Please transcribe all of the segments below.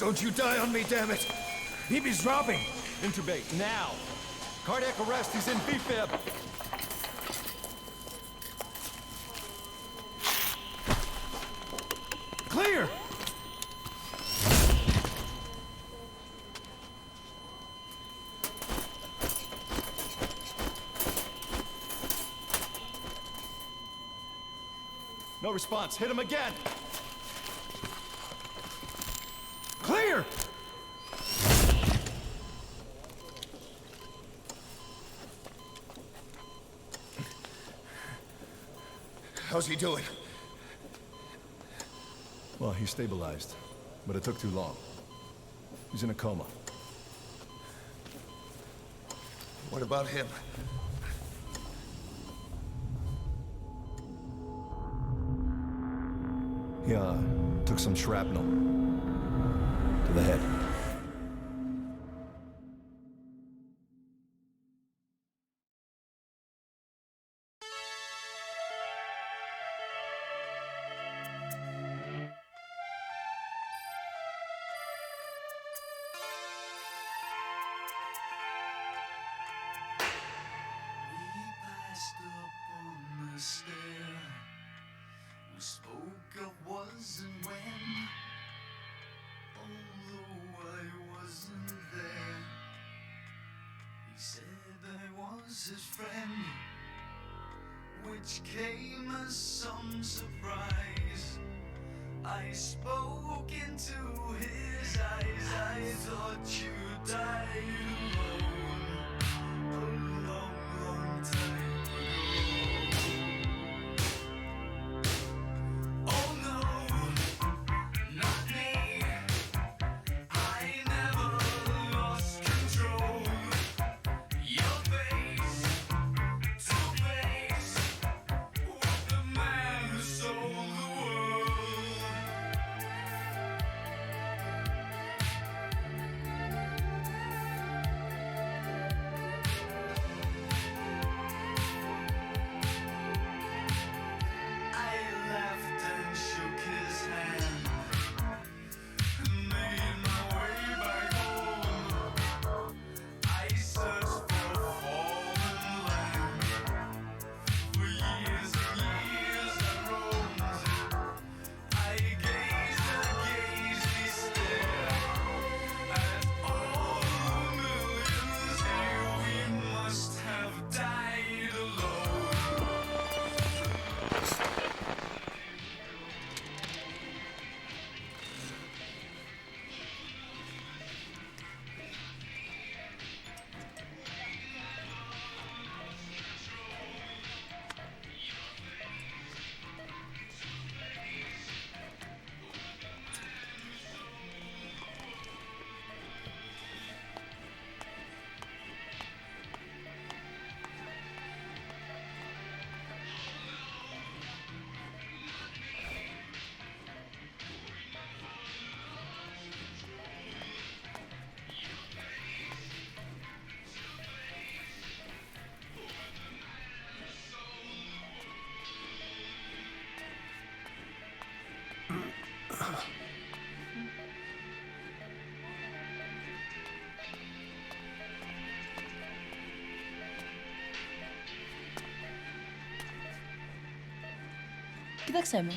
Don't you die on me, damn it! He be dropping! Intubate, now! Cardiac arrest, he's in B-fib! Clear! No response, hit him again! Clear! How's he doing? Well, he stabilized, but it took too long. He's in a coma. What about him? He, took some shrapnel to the head. We spoke of was and when, although I wasn't there. He said I was his friend, which came as some surprise. I spoke into his eyes, I thought you died alone a long, long time ago. Oh no, not me, I never lost control. Your face to face with the man who sold the world. I laughed and shook his hand and made my way back home. I searched for fallen land. For years and years I roamed. I gazed a gazely stare at all the millions here. We must have died alone. Kdo chceme?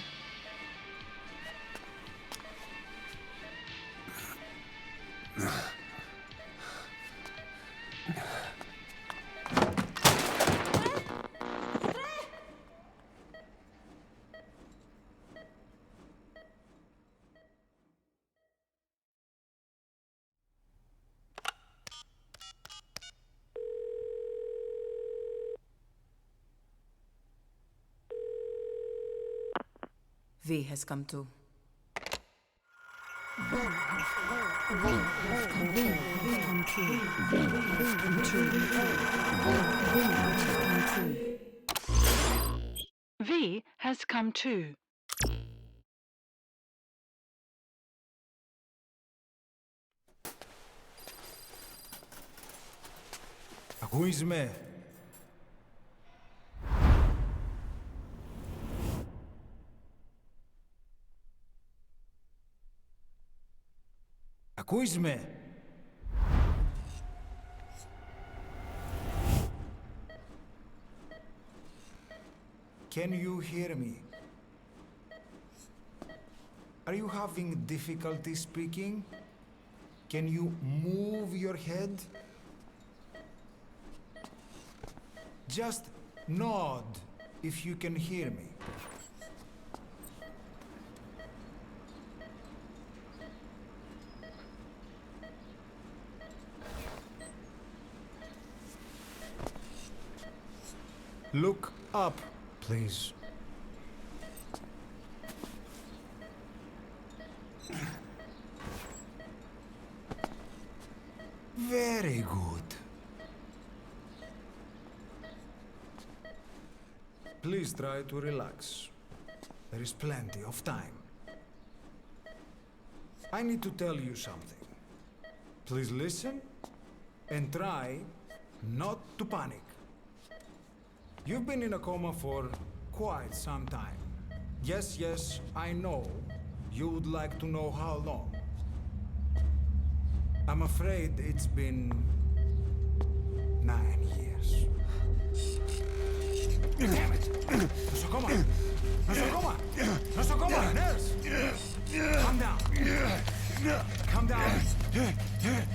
V has come to. V has come too. Ако изме. Ακούς με? Can you hear me? Are you having difficulty speaking? Can you move your head? Just nod if you can hear me. Look up, please. Very good. Please try to relax. There is plenty of time. I need to tell you something. Please listen and try not to panic. You've been in a coma for quite some time. Yes, I know. You would like to know how long. I'm afraid it's been 9 years. Damn it! Nosocoma! Nosocoma! Nosocoma! Nurse! Calm down. Calm down.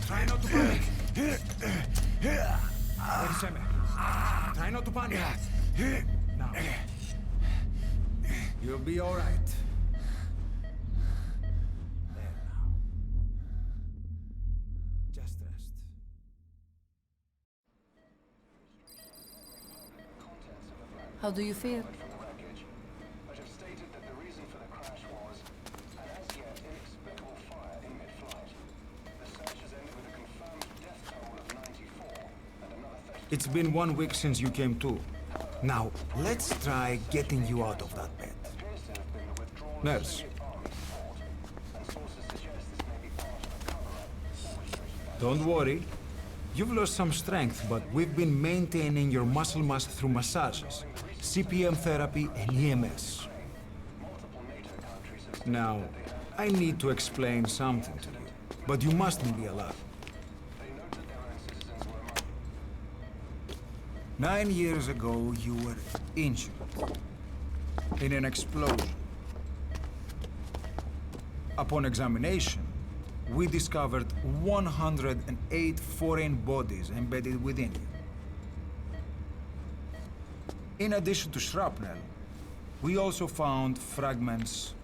Try not to panic. Periseme. Try not to panic. Now. You'll be all right. There now. Just rest. How do you feel? From the wreckage, but have stated that the reason for the crash was an as yet inexplicable fire in mid-flight. The search has ended with a confirmed death toll of 94 and another 30. It's been 1 week since you came to. Now, let's try getting you out of that bed. Appears to have been the withdrawal Nurse. of Soviet army support, and sources suggest this may be part of a cover-up orchestrated by Don't worry. You've lost some strength, but we've been maintaining your muscle mass through massages, CPM therapy, and EMS. multiple NATO countries have Now, I need to explain something to you, but you mustn't be alarmed. they noted their own citizens were among 9 years ago, you were injured in an explosion. Upon examination, we discovered 108 foreign bodies embedded within you. In addition to shrapnel, we also found fragments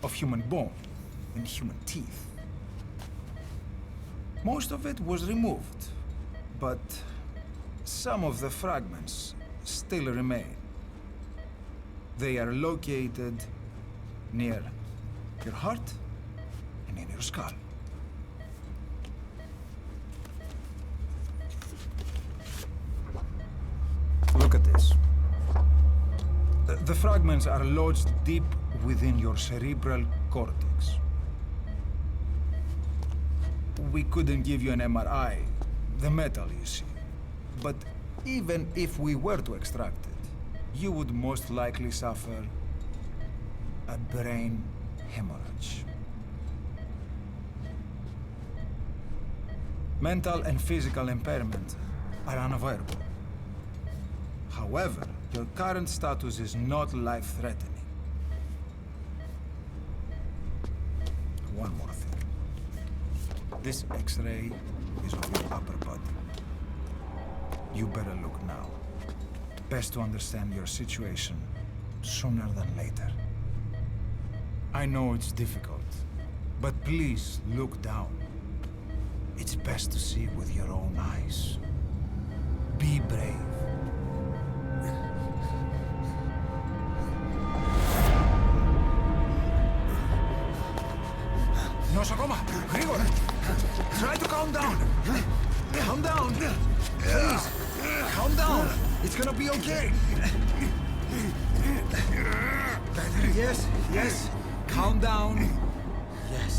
of human bone and human teeth. Most of it was removed, but some of the fragments still remain. They are located near your heart and in your skull. Look at this. The fragments are lodged deep within your cerebral cortex. We couldn't give you an MRI, the metal, you see. But even if we were to extract it, you would most likely suffer a brain hemorrhage. Mental and physical impairment are unavoidable. However, your current status is not life-threatening. One more thing. This X-ray is of your upper body. You better look now. Best to understand your situation sooner than later. I know it's difficult, but please look down. It's best to see with your own eyes. Be brave. Nosocoma, γρήγορα. Try to calm down. Calm down. Please, calm down. It's gonna be okay. Better, yes. Calm down. Yes.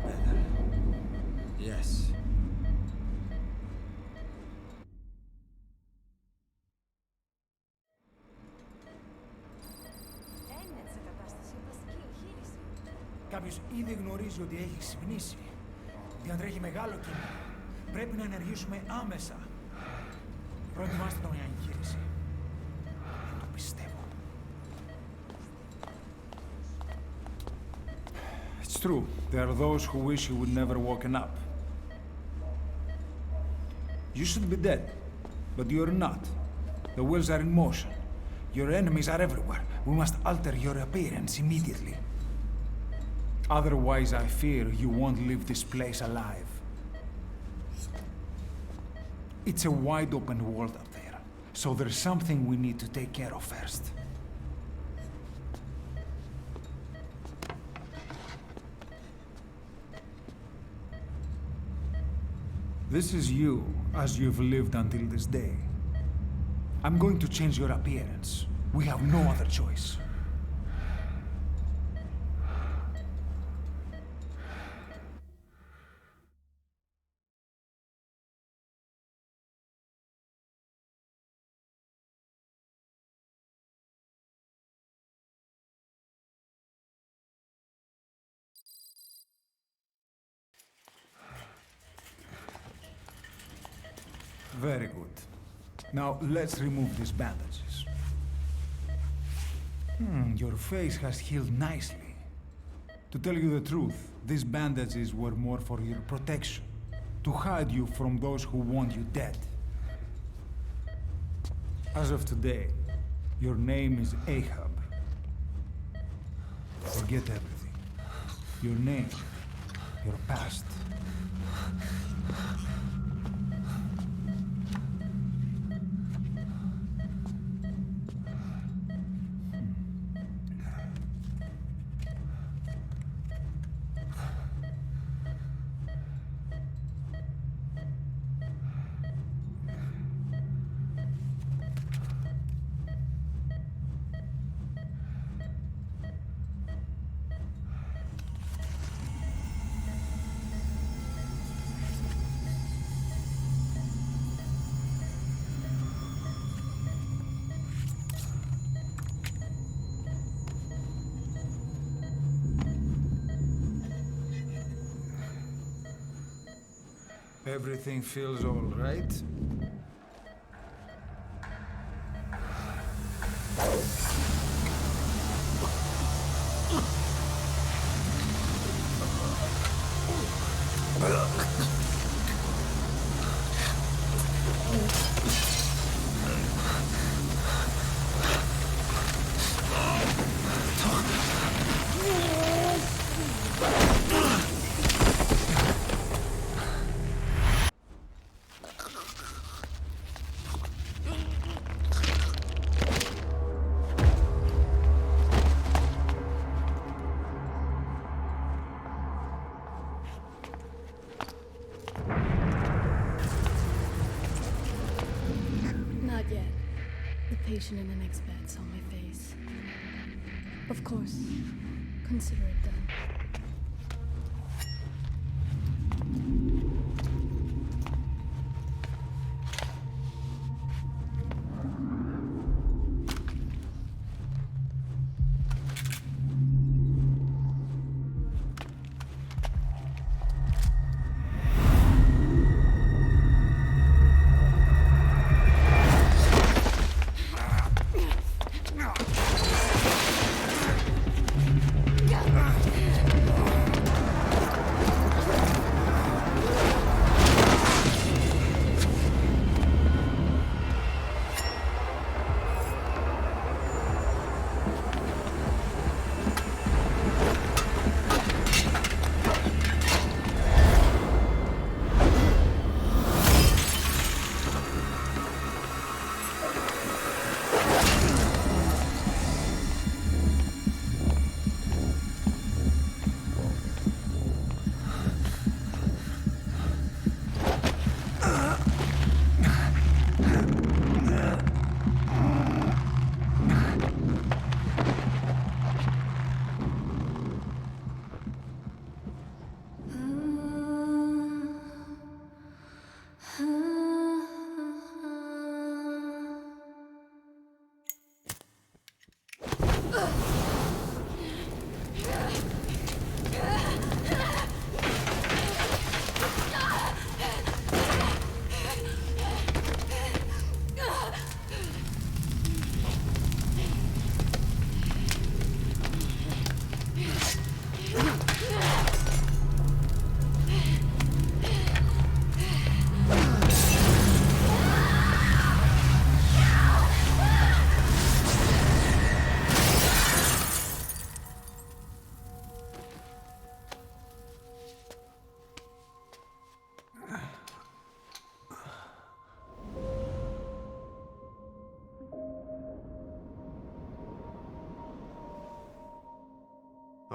Better. Yes. Κάποιος ήδη γνωρίζει ότι έχει ξυπνήσει. Διατρέχει μεγάλο κίνημα. Πρέπει να ενεργήσουμε άμεσα. Προετοιμάστε τον για εγχείρηση. Δεν το πιστεύω. It's true. There are those who wish you would never woken up. You should be dead, but you're not. The wheels are in motion. Your enemies are everywhere. We must alter your appearance immediately. Otherwise, I fear you won't leave this place alive. It's a wide open world up there, so there's something we need to take care of first. This is you, as you've lived until this day. I'm going to change your appearance. We have no other choice. Very good. Now let's remove these bandages. Your face has healed nicely. To tell you the truth, these bandages were more for your protection, to hide you from those who want you dead. As of today, your name is Ahab. Forget everything. Your name, your past. Everything feels all right? Not yet. The patient in the next bed saw my face. Of course. Consider it done.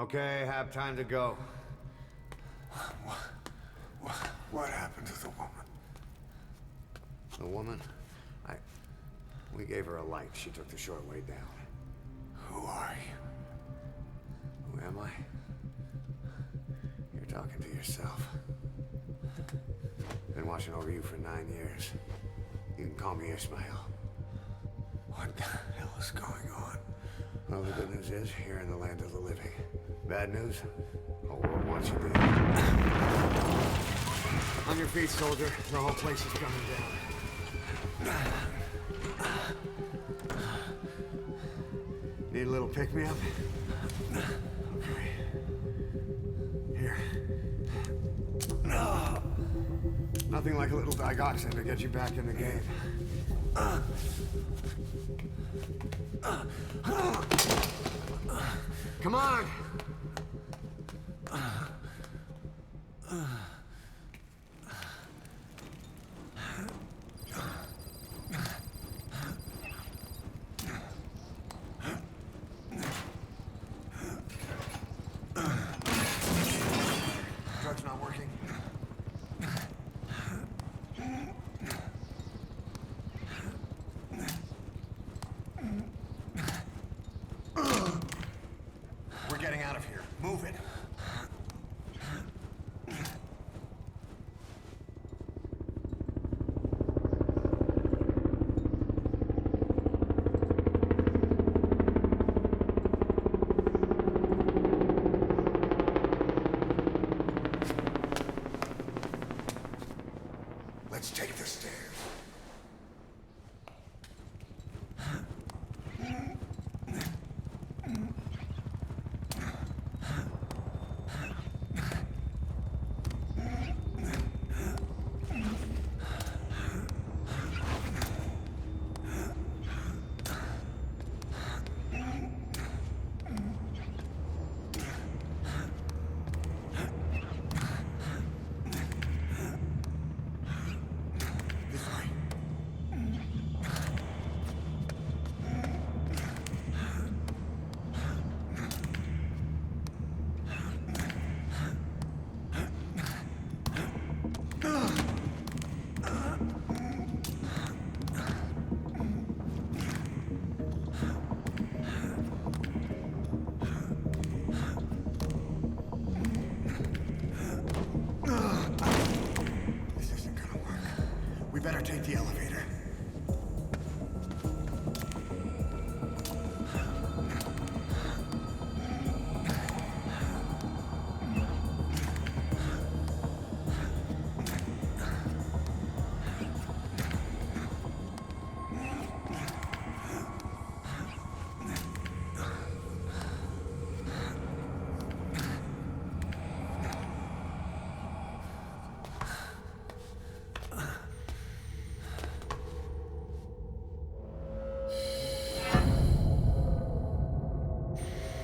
Okay, have time to go. What happened to the woman? The woman? We gave her a light. She took the short way down. Who are you? Who am I? You're talking to yourself. Been watching over you for 9 years. You can call me Ishmael. What the hell is going on? Well, the good news is, you're in the land of the living. Bad news? The whole world wants you dead. On your feet, soldier. The whole place is coming down. Need a little pick-me-up? Okay. Here. Nothing like a little digoxin to get you back in the game. Come on! Drug's not working. We're getting out of here. Move it. Let's take the stairs. This way. This isn't gonna work. We better take the elevator.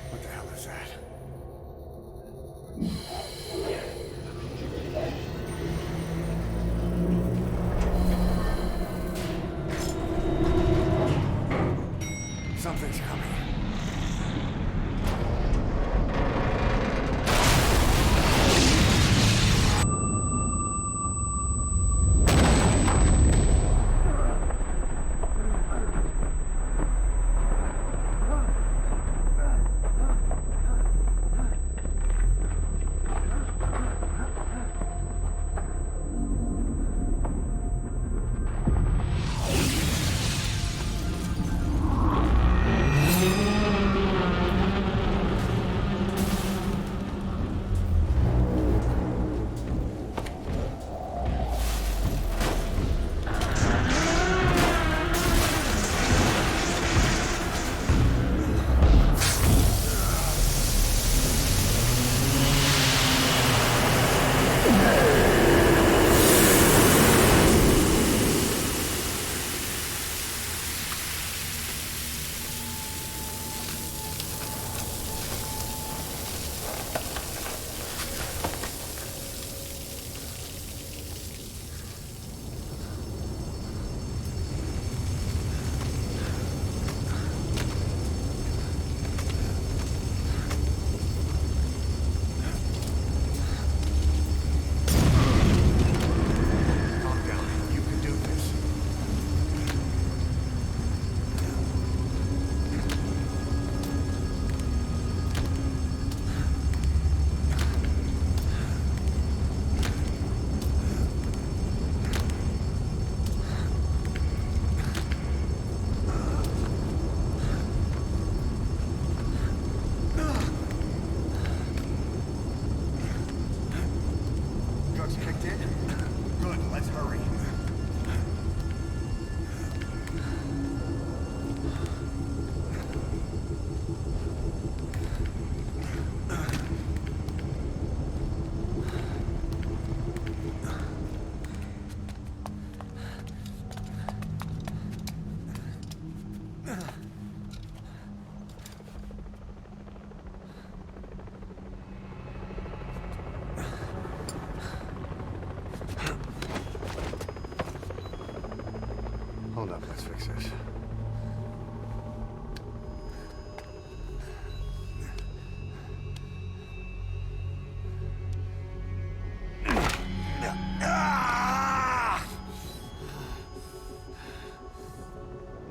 What the hell is that? Something's coming.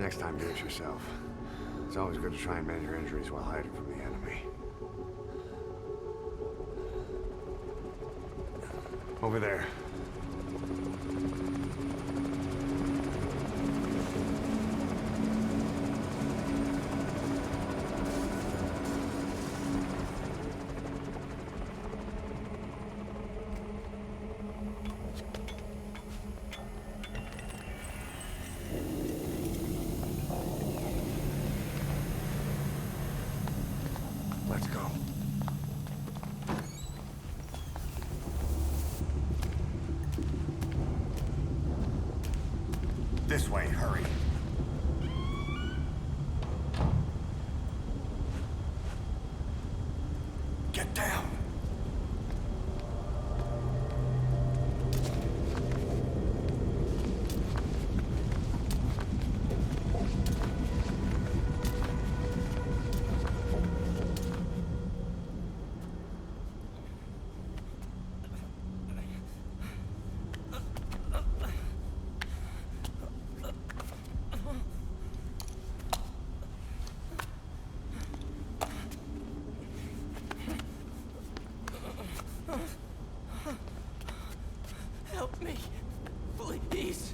Next time, do it yourself. It's always good to try and mend your injuries while hiding from the enemy. Over there. Let's go. This way, hurry. Get down! Help me, please.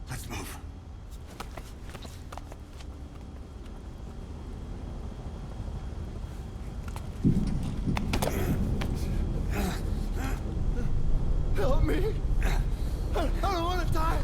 Let's move. Help me! I don't want to die!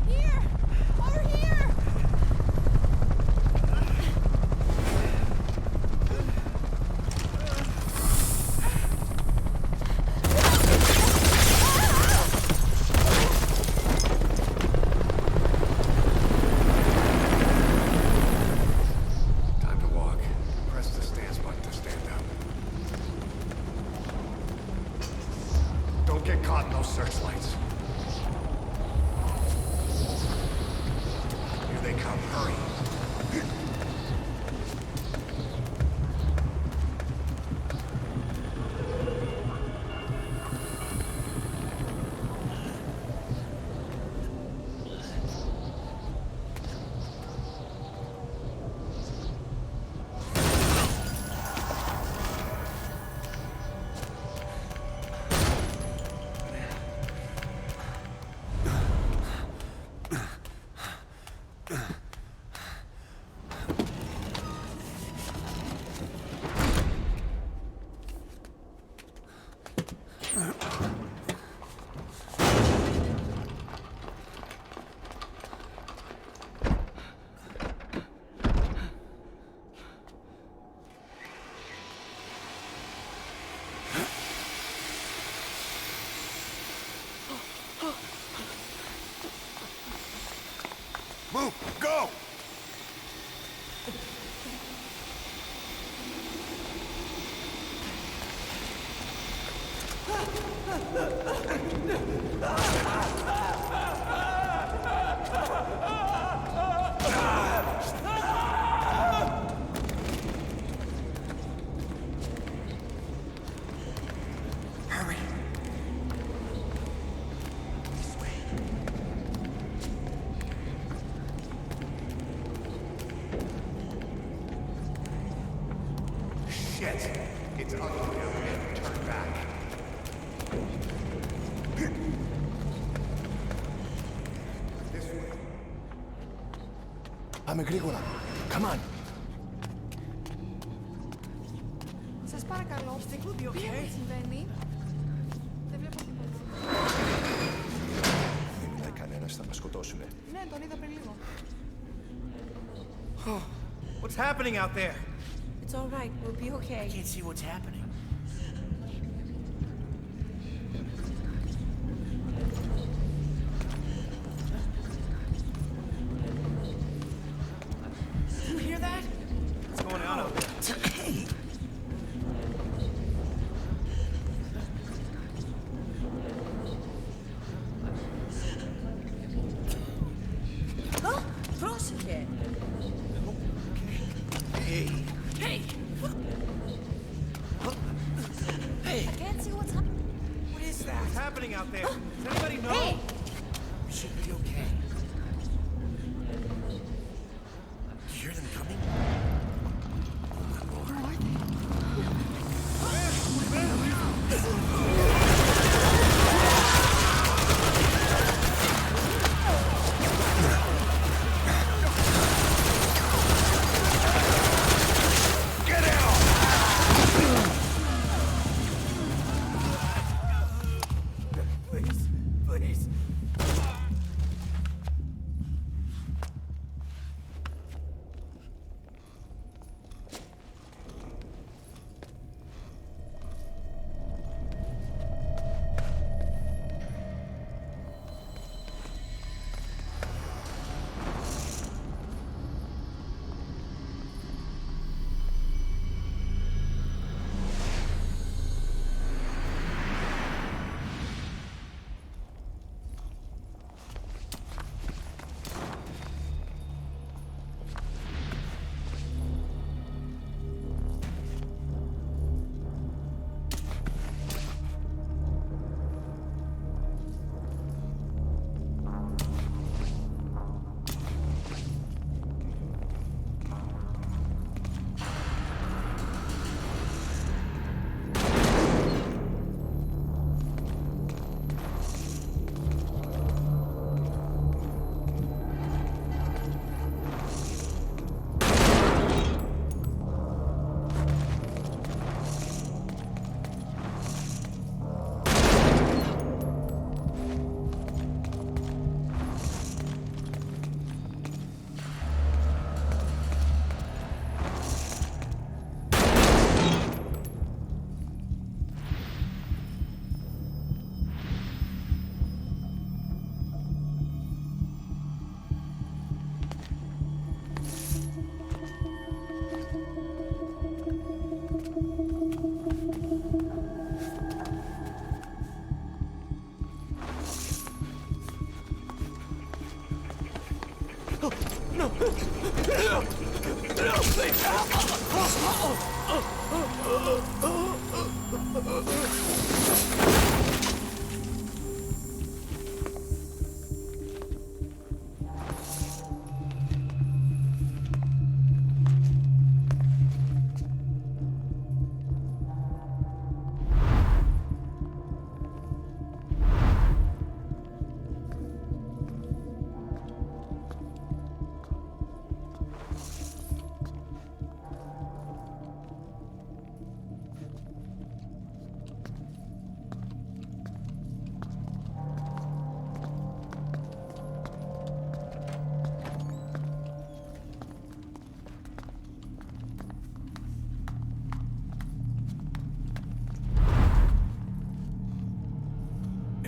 Here! Over here! Time to walk. Press the stance button to stand up. Don't get caught in those searchlights. Here they come. Hurry. Move! Go! Hurry! This way. Shit! It's ugly down there. Turn back. This way. Πάμε γρήγορα. Come on. Σας παρακαλώ, τι συμβαίνει? Δεν βλέπω τίποτα. Δεν μιλάει κανένας, θα μας σκοτώσουνε. Ναι, τον είδα πριν λίγο. What's happening out there? It's all right, we'll be okay. I can't see what's happening. Did you hear that? What's going on out there? Hey! Πρόσεχε! Hey! Hey! Hey! I can't see what's happening. What is that? What's happening out there? Does anybody know? Hey! We should be okay. You hear them coming? Please, please.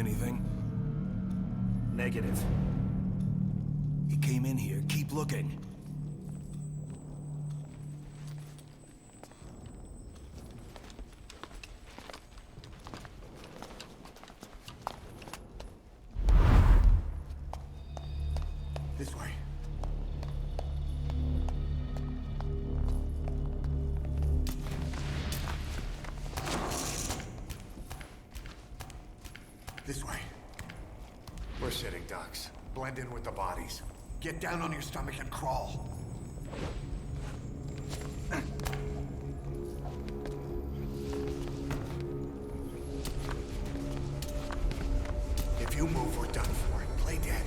Anything? Negative. It came in here. Keep looking. This way. This way. We're sitting ducks. Blend in with the bodies. Get down on your stomach and crawl. If you move, we're done for. Play dead.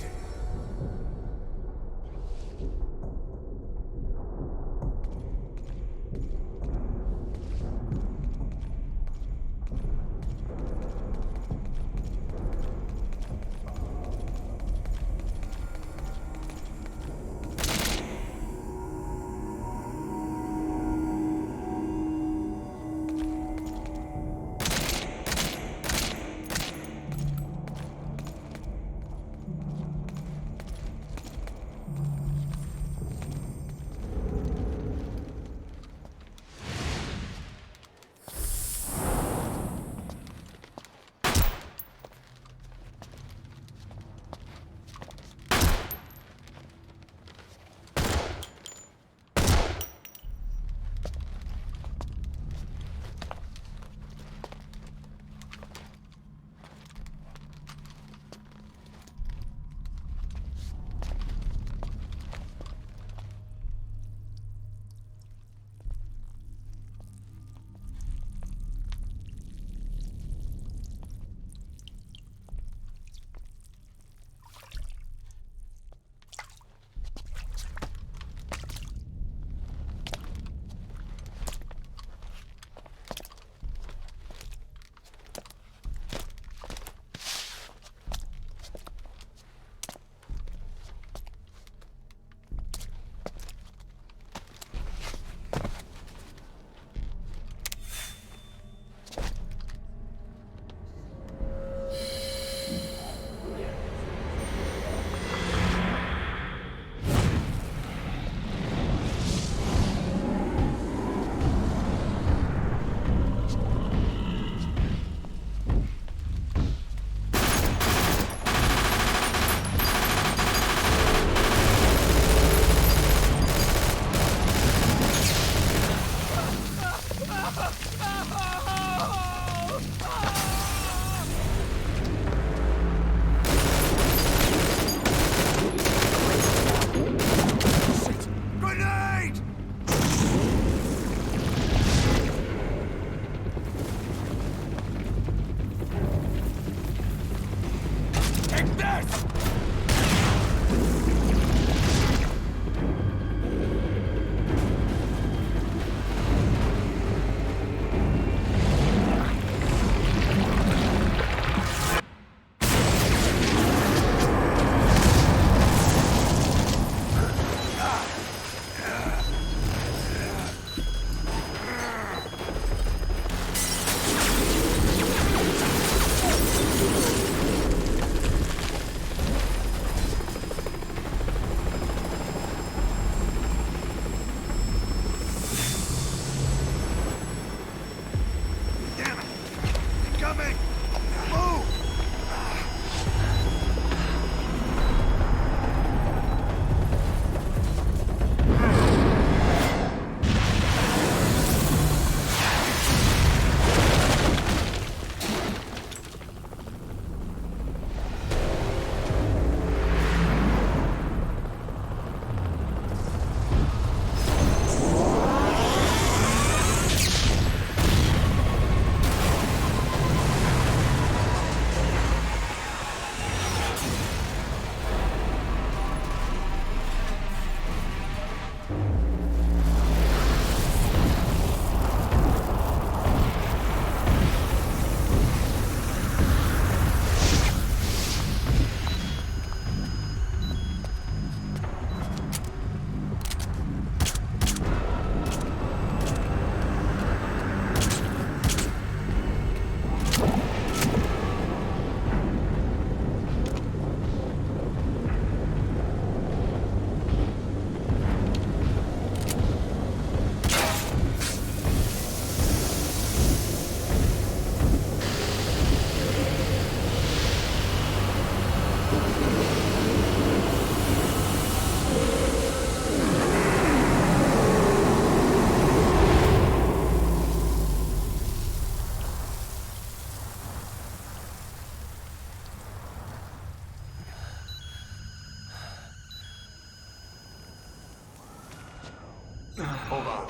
Hold on.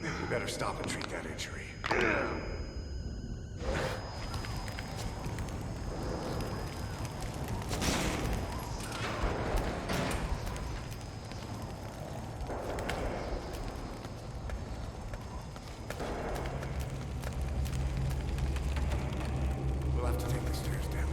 We better stop and treat that injury. We'll have to take the stairs down.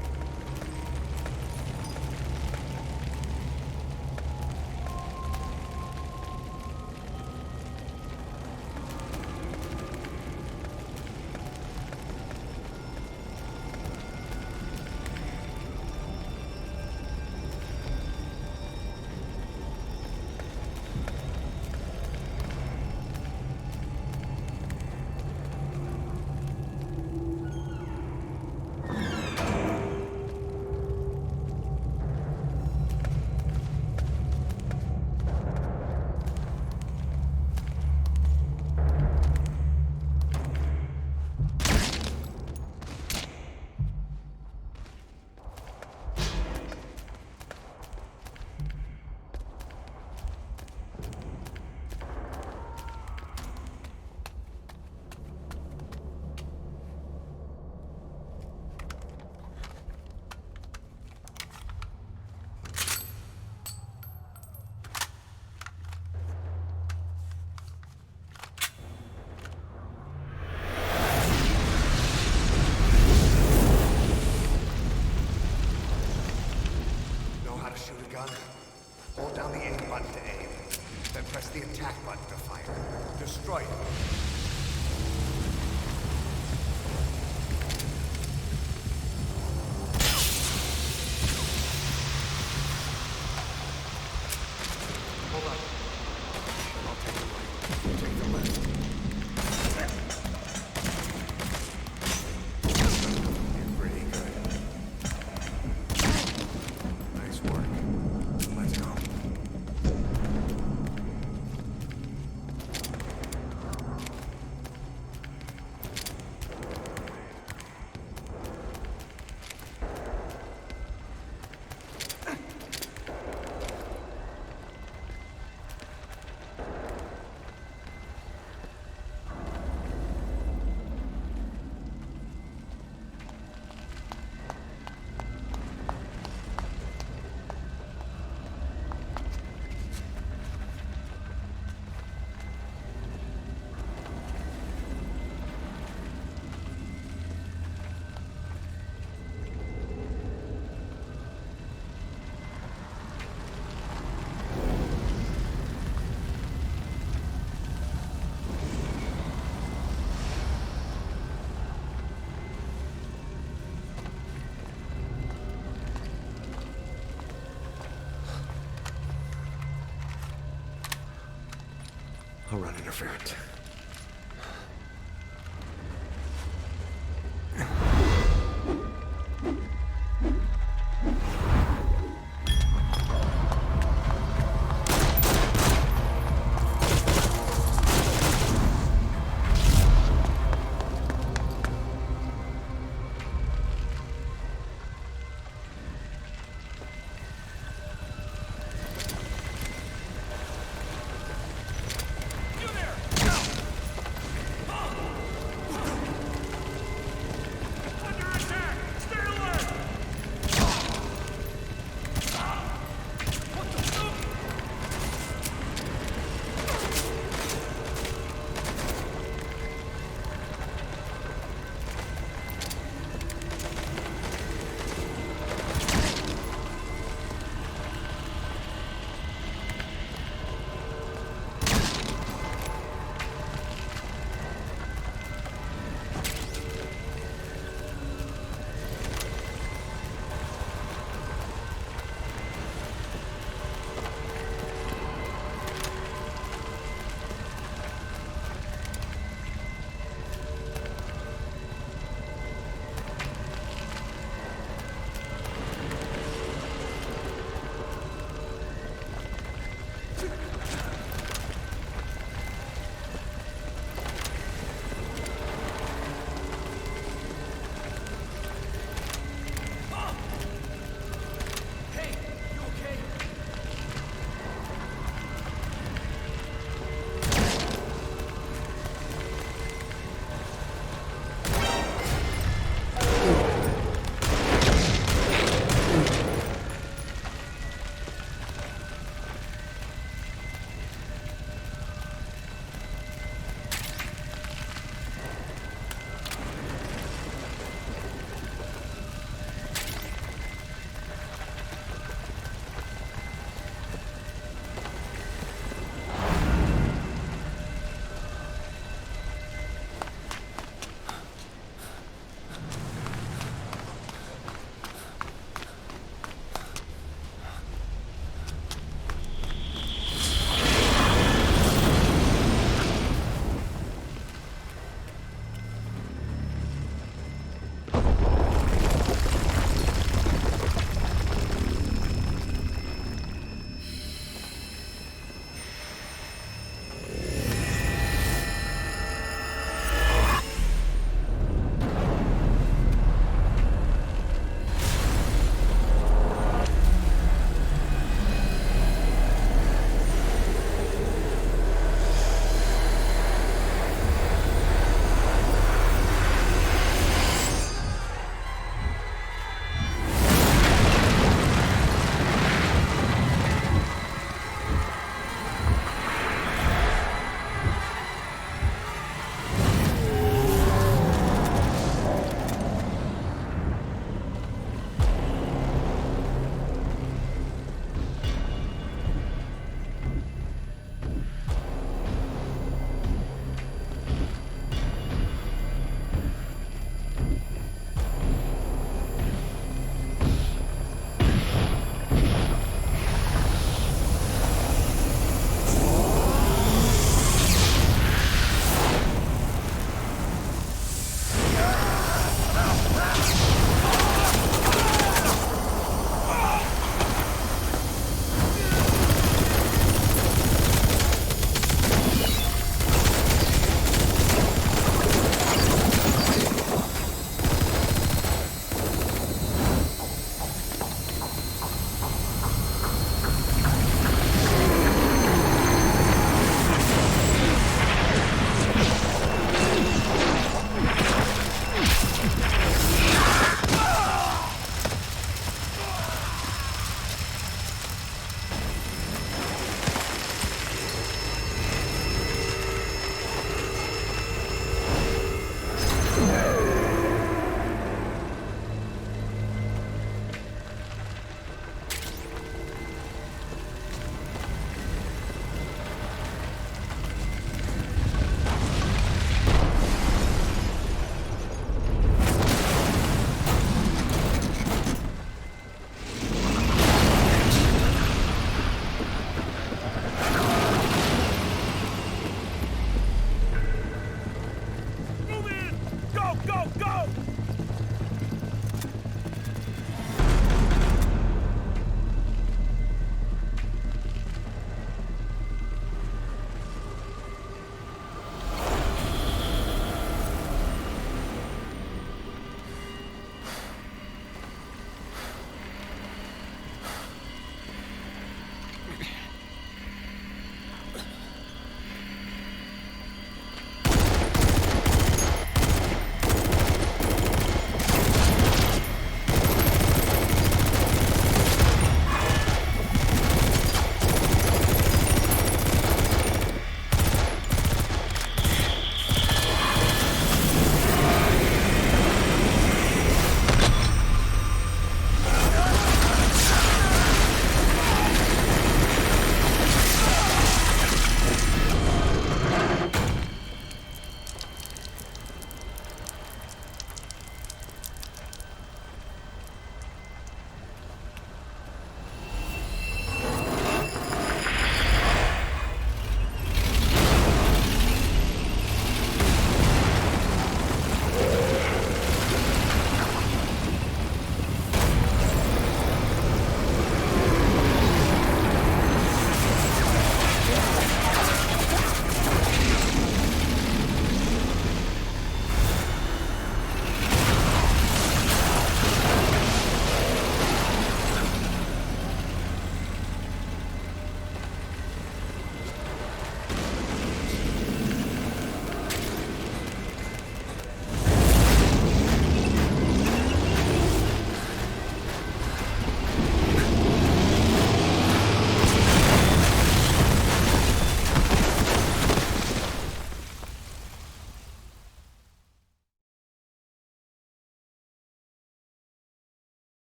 Know how to shoot a gun? Hold down the aim button to aim, then press the attack button to fire. Destroy it. Hold on. I'll take the right. You take the left. You're pretty good. Nice work. Let's go. I'll run interference. You there!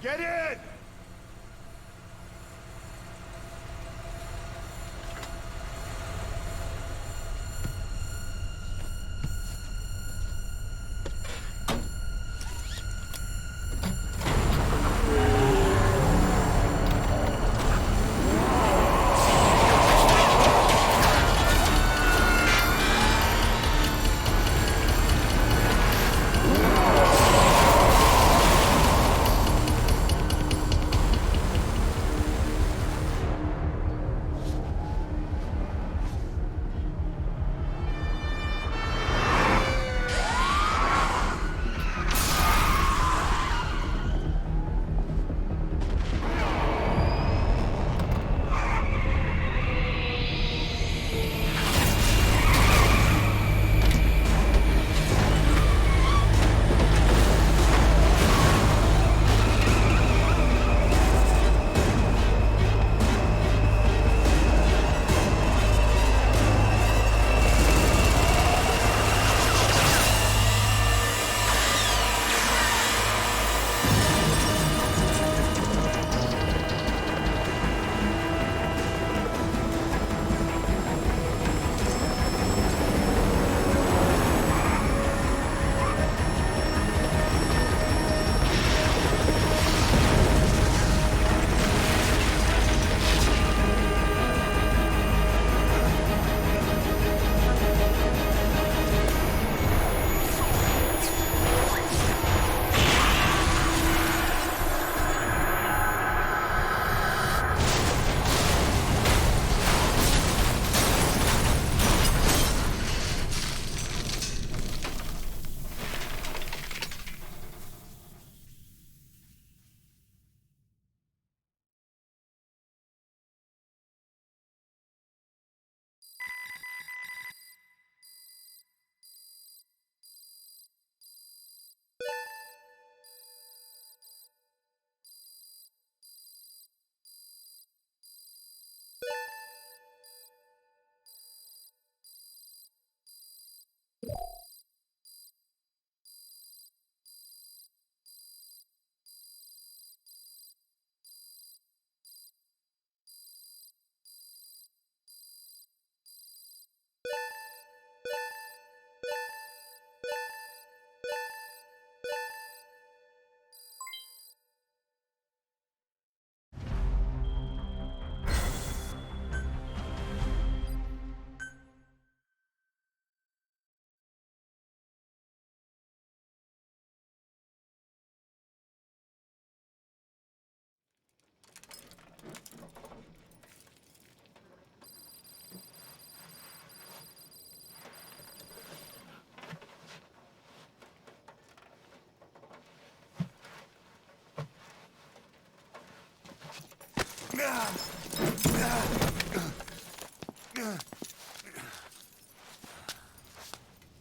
Get in!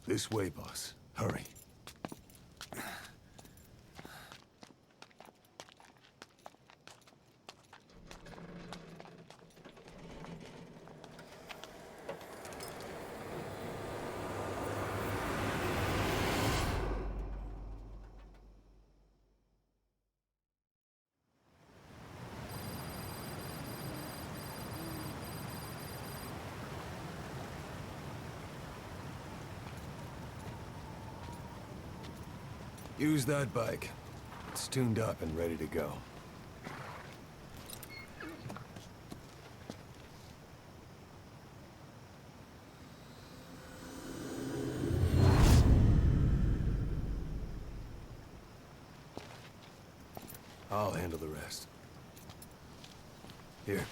This way, boss. Hurry. Use that bike. It's tuned up and ready to go. I'll handle the rest. Here.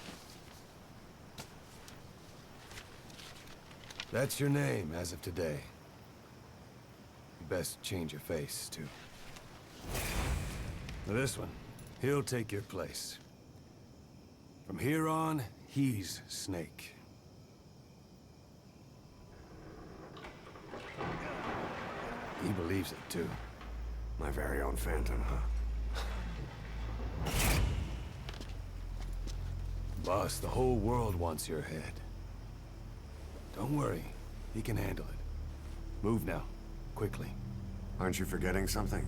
That's your name as of today. You best change your face, too. Now this one, he'll take your place. From here on, he's Snake. He believes it, too. My very own Phantom, huh? Boss, the whole world wants your head. Don't worry, he can handle it. Move now, quickly. Aren't you forgetting something?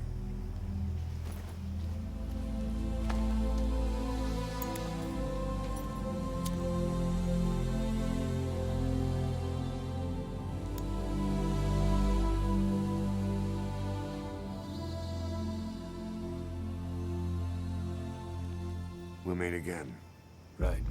We'll meet again. Right.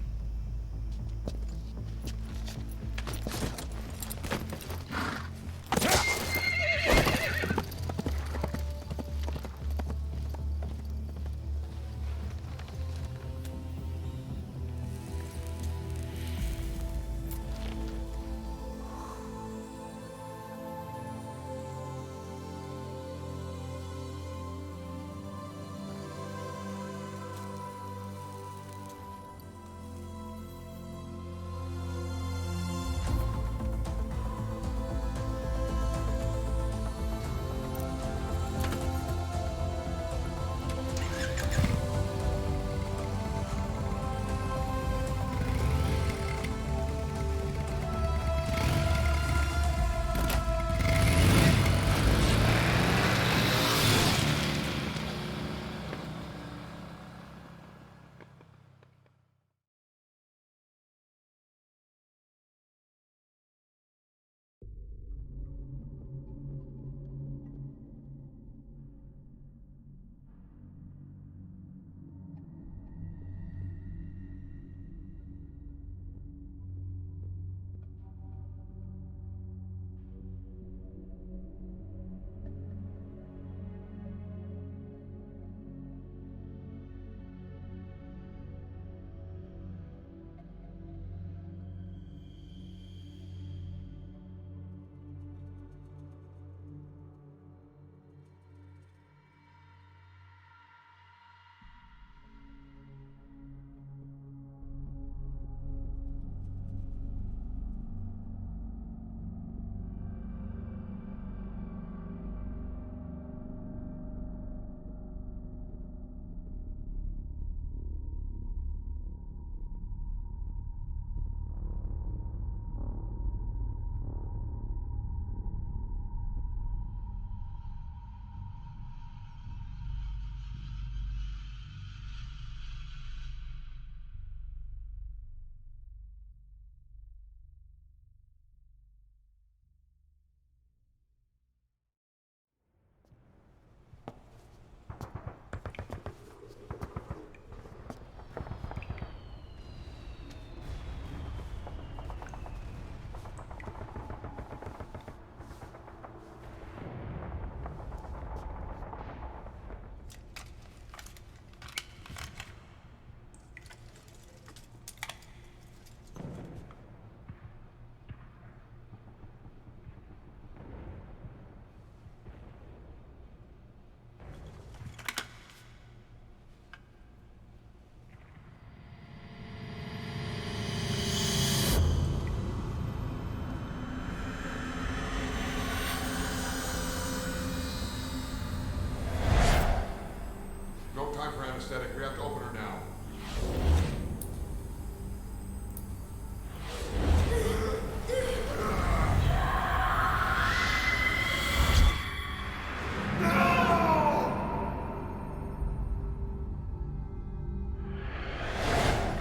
No time for anesthetic. We have to open her now.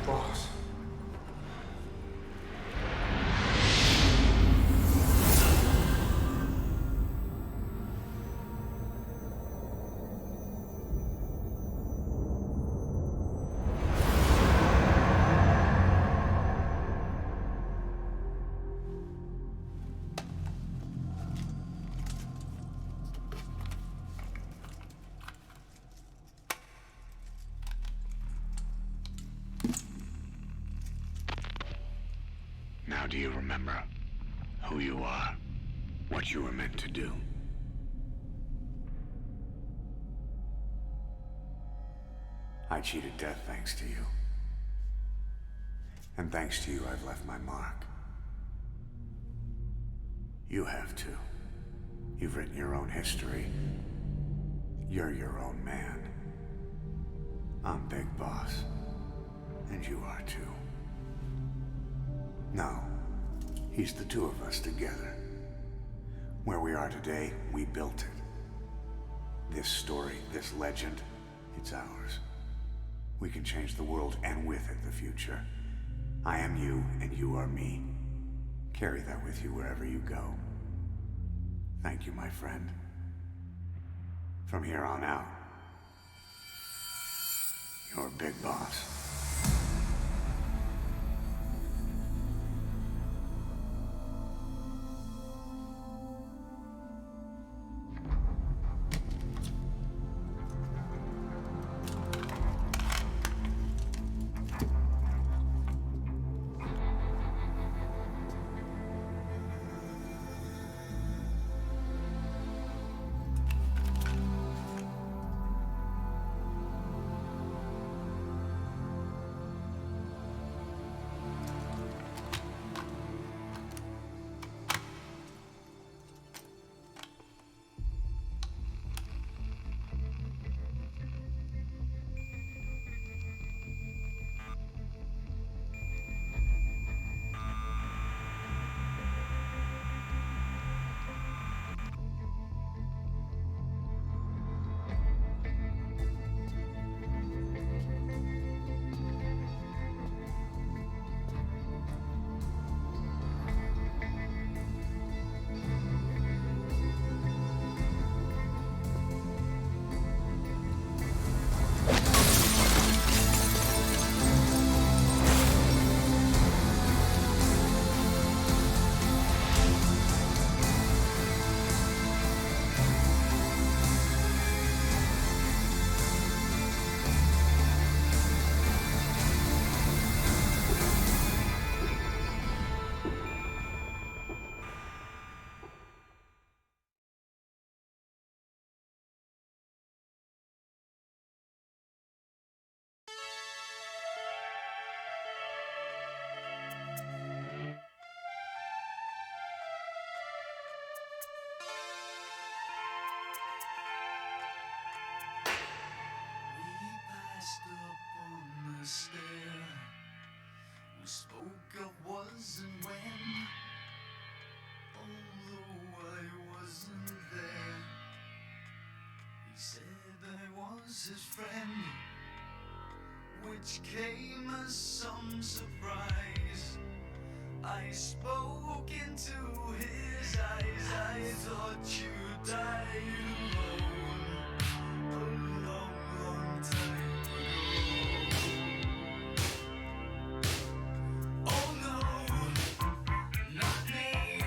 Boss. Now do you remember who you are? What you were meant to do? I cheated death thanks to you. And thanks to you, I've left my mark. You have too. You've written your own history. You're your own man. I'm Big Boss. And you are too. No. He's the two of us together. Where we are today, we built it. This story, this legend, it's ours. We can change the world and with it the future. I am you and you are me. Carry that with you wherever you go. Thank you, my friend. From here on out, you're Big Boss. was there. We spoke of was and when, although I wasn't there. He said I was his friend, which came as some surprise. I spoke into his eyes. I thought you died alone a long, long time ago. Oh no, not me.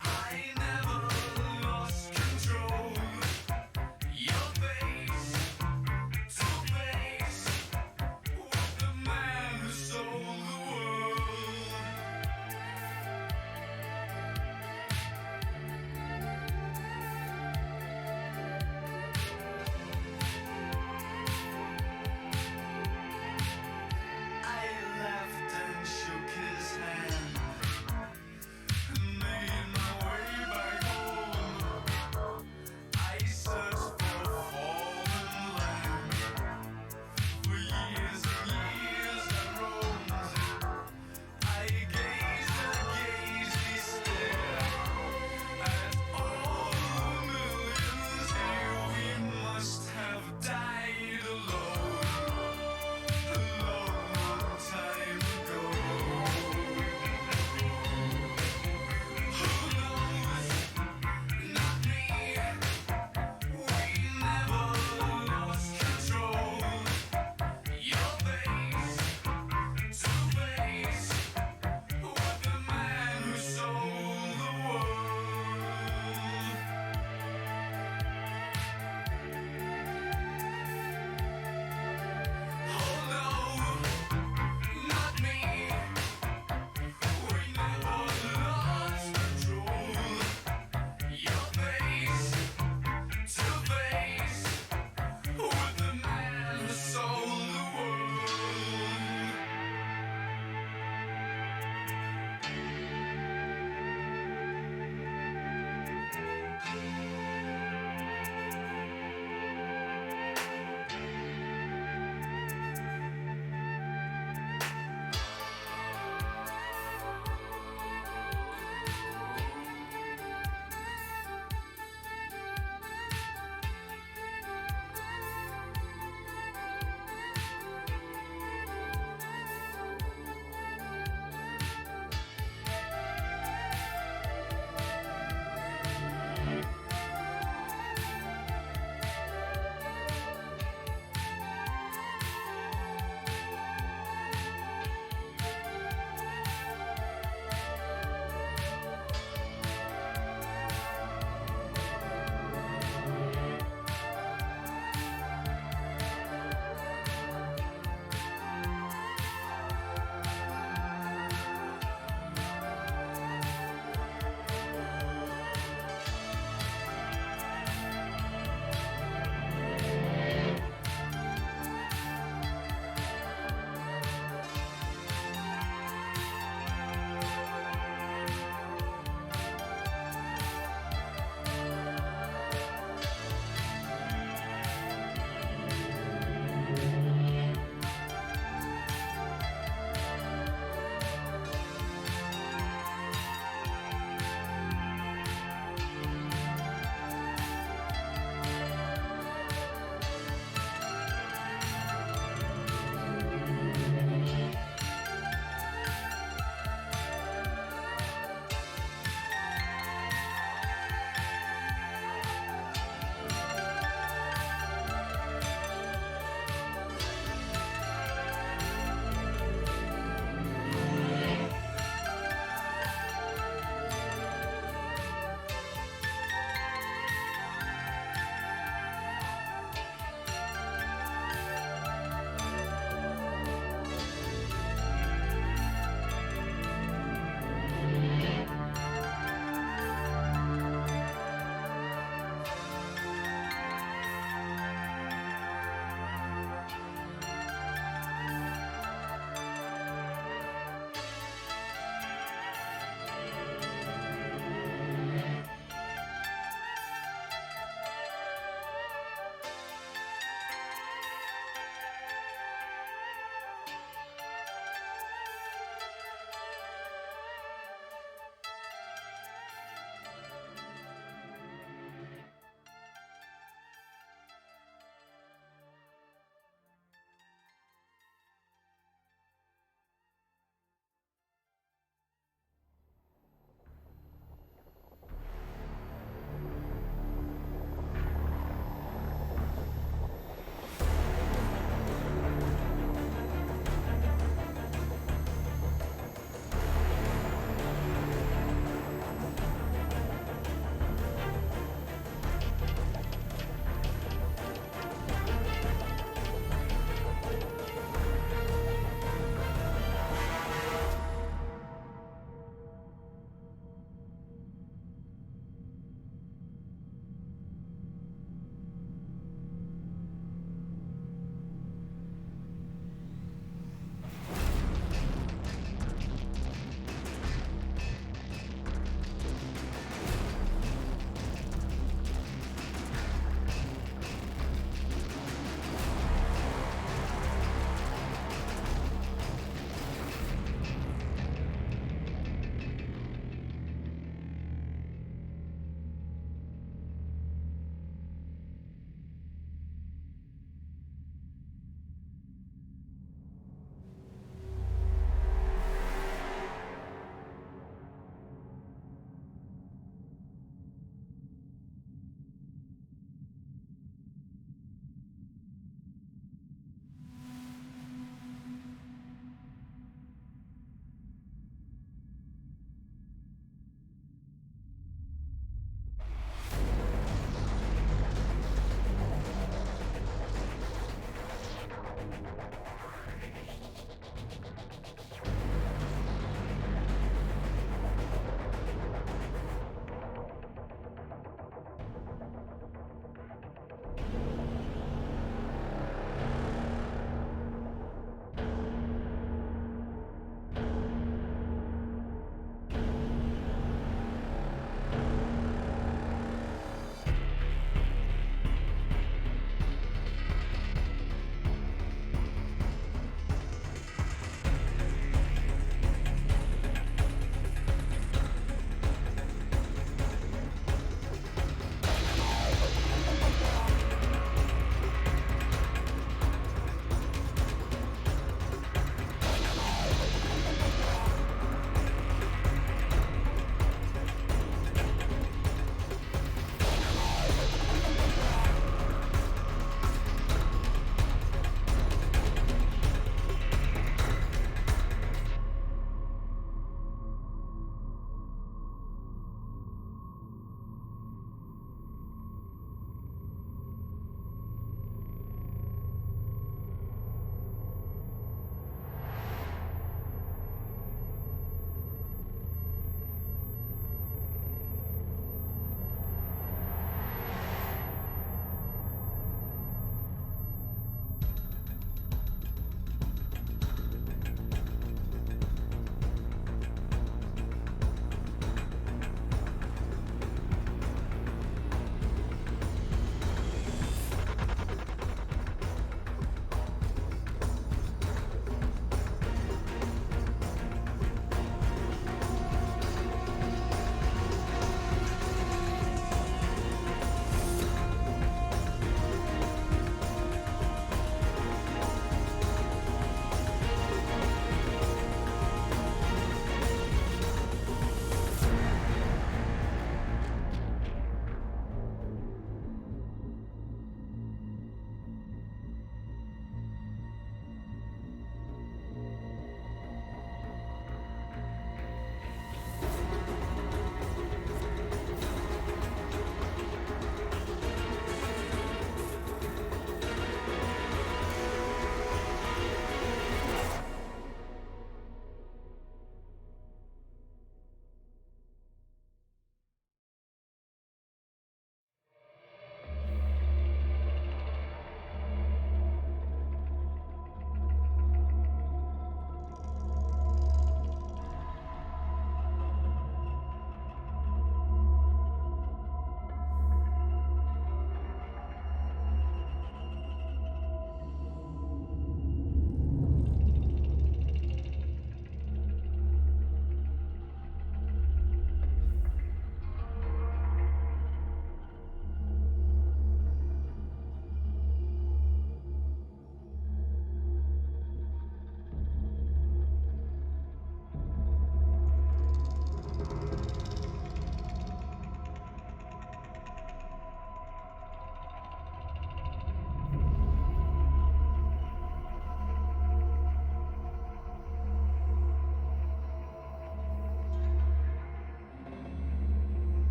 I never lost control. Your face to face with the man who sold the world.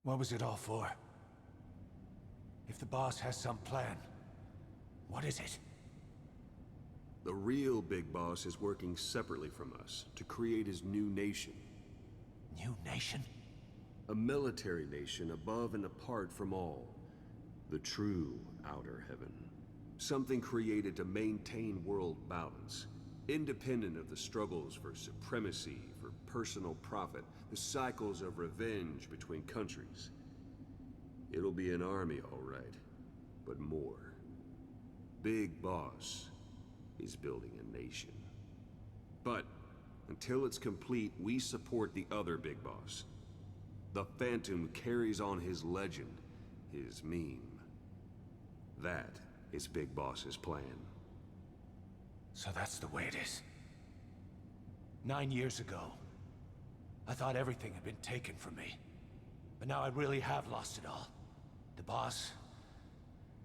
What was it all for? If the boss has some plan, what is it? The real Big Boss is working separately from us to create his new nation. New nation? A military nation above and apart from all. The true outer heaven. Something created to maintain world balance, independent of the struggles for supremacy, for personal profit, the cycles of revenge between countries. It'll be an army, all right, but more. Big Boss is building a nation. But until it's complete, we support the other Big Boss. The Phantom carries on his legend, his meme. That is Big Boss's plan. So that's the way it is. 9 years ago, I thought everything had been taken from me. But now I really have lost it all. The boss,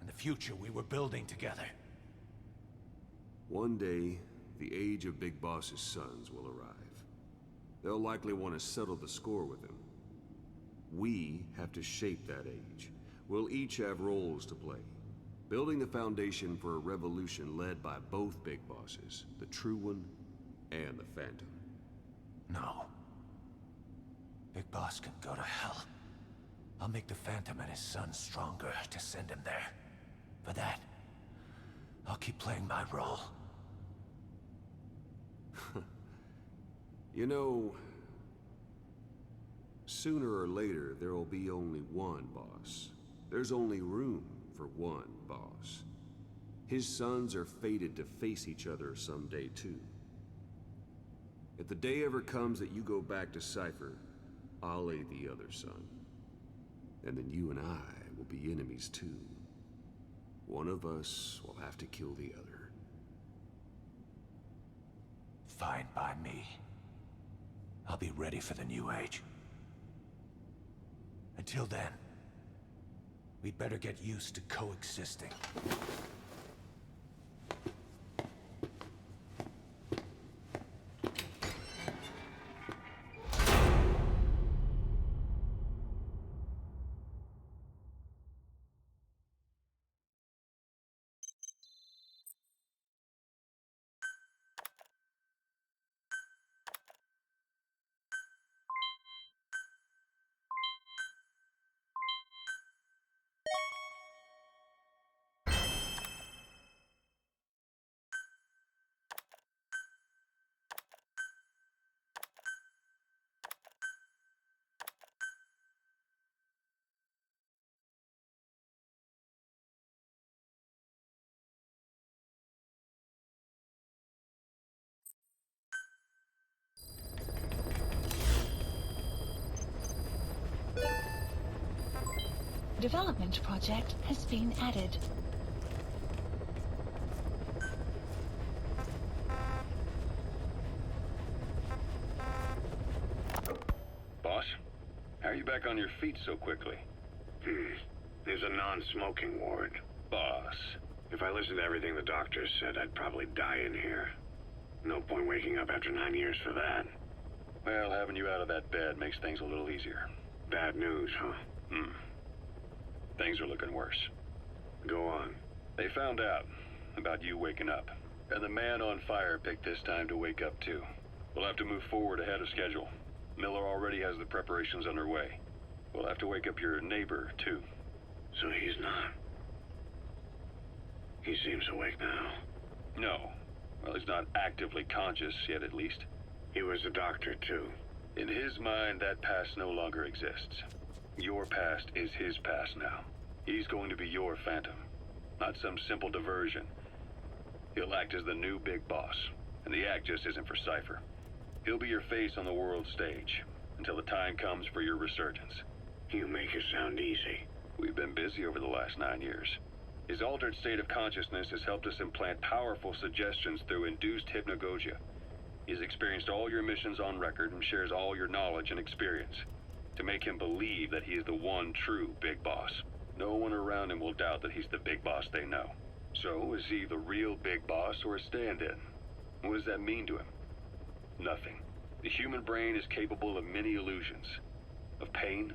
and the future we were building together. One day, the age of Big Boss's sons will arrive. They'll likely want to settle the score with him. We have to shape that age. We'll each have roles to play. Building the foundation for a revolution led by both Big Bosses, the True One and the Phantom. No. Big Boss can go to hell. I'll make the Phantom and his son stronger to send him there. For that, I'll keep playing my role. You know, sooner or later, there will be only one boss. There's only room for one boss. His sons are fated to face each other someday, too. If the day ever comes that you go back to Cypher, I'll aid the other son. And then you and I will be enemies, too. One of us will have to kill the other. Fine by me. I'll be ready for the new age. Until then, we'd better get used to coexisting. Development project has been added. Boss, how are you back on your feet so quickly? There's a non-smoking ward. Boss. If I listened to everything the doctor said, I'd probably die in here. No point waking up after 9 years for that. Well, having you out of that bed makes things a little easier. Bad news, huh? Things are looking worse. Go on. They found out about you waking up, and the man on fire picked this time to wake up too. We'll have to move forward ahead of schedule. Miller already has the preparations underway. We'll have to wake up your neighbor too. So he's not. He seems awake now. No. Well, he's not actively conscious yet, at least. He was a doctor too. In his mind, that past no longer exists. Your past is his past now. He's going to be your Phantom, not some simple diversion. He'll act as the new Big Boss, and the act just isn't for Cypher. He'll be your face on the world stage, until the time comes for your resurgence. You make it sound easy. We've been busy over the last 9 years. His altered state of consciousness has helped us implant powerful suggestions through induced hypnagogia. He's experienced all your missions on record and shares all your knowledge and experience, to make him believe that he is the one true Big Boss. No one around him will doubt that he's the Big Boss they know. So, is he the real Big Boss or a stand-in? What does that mean to him? Nothing. The human brain is capable of many illusions. Of pain,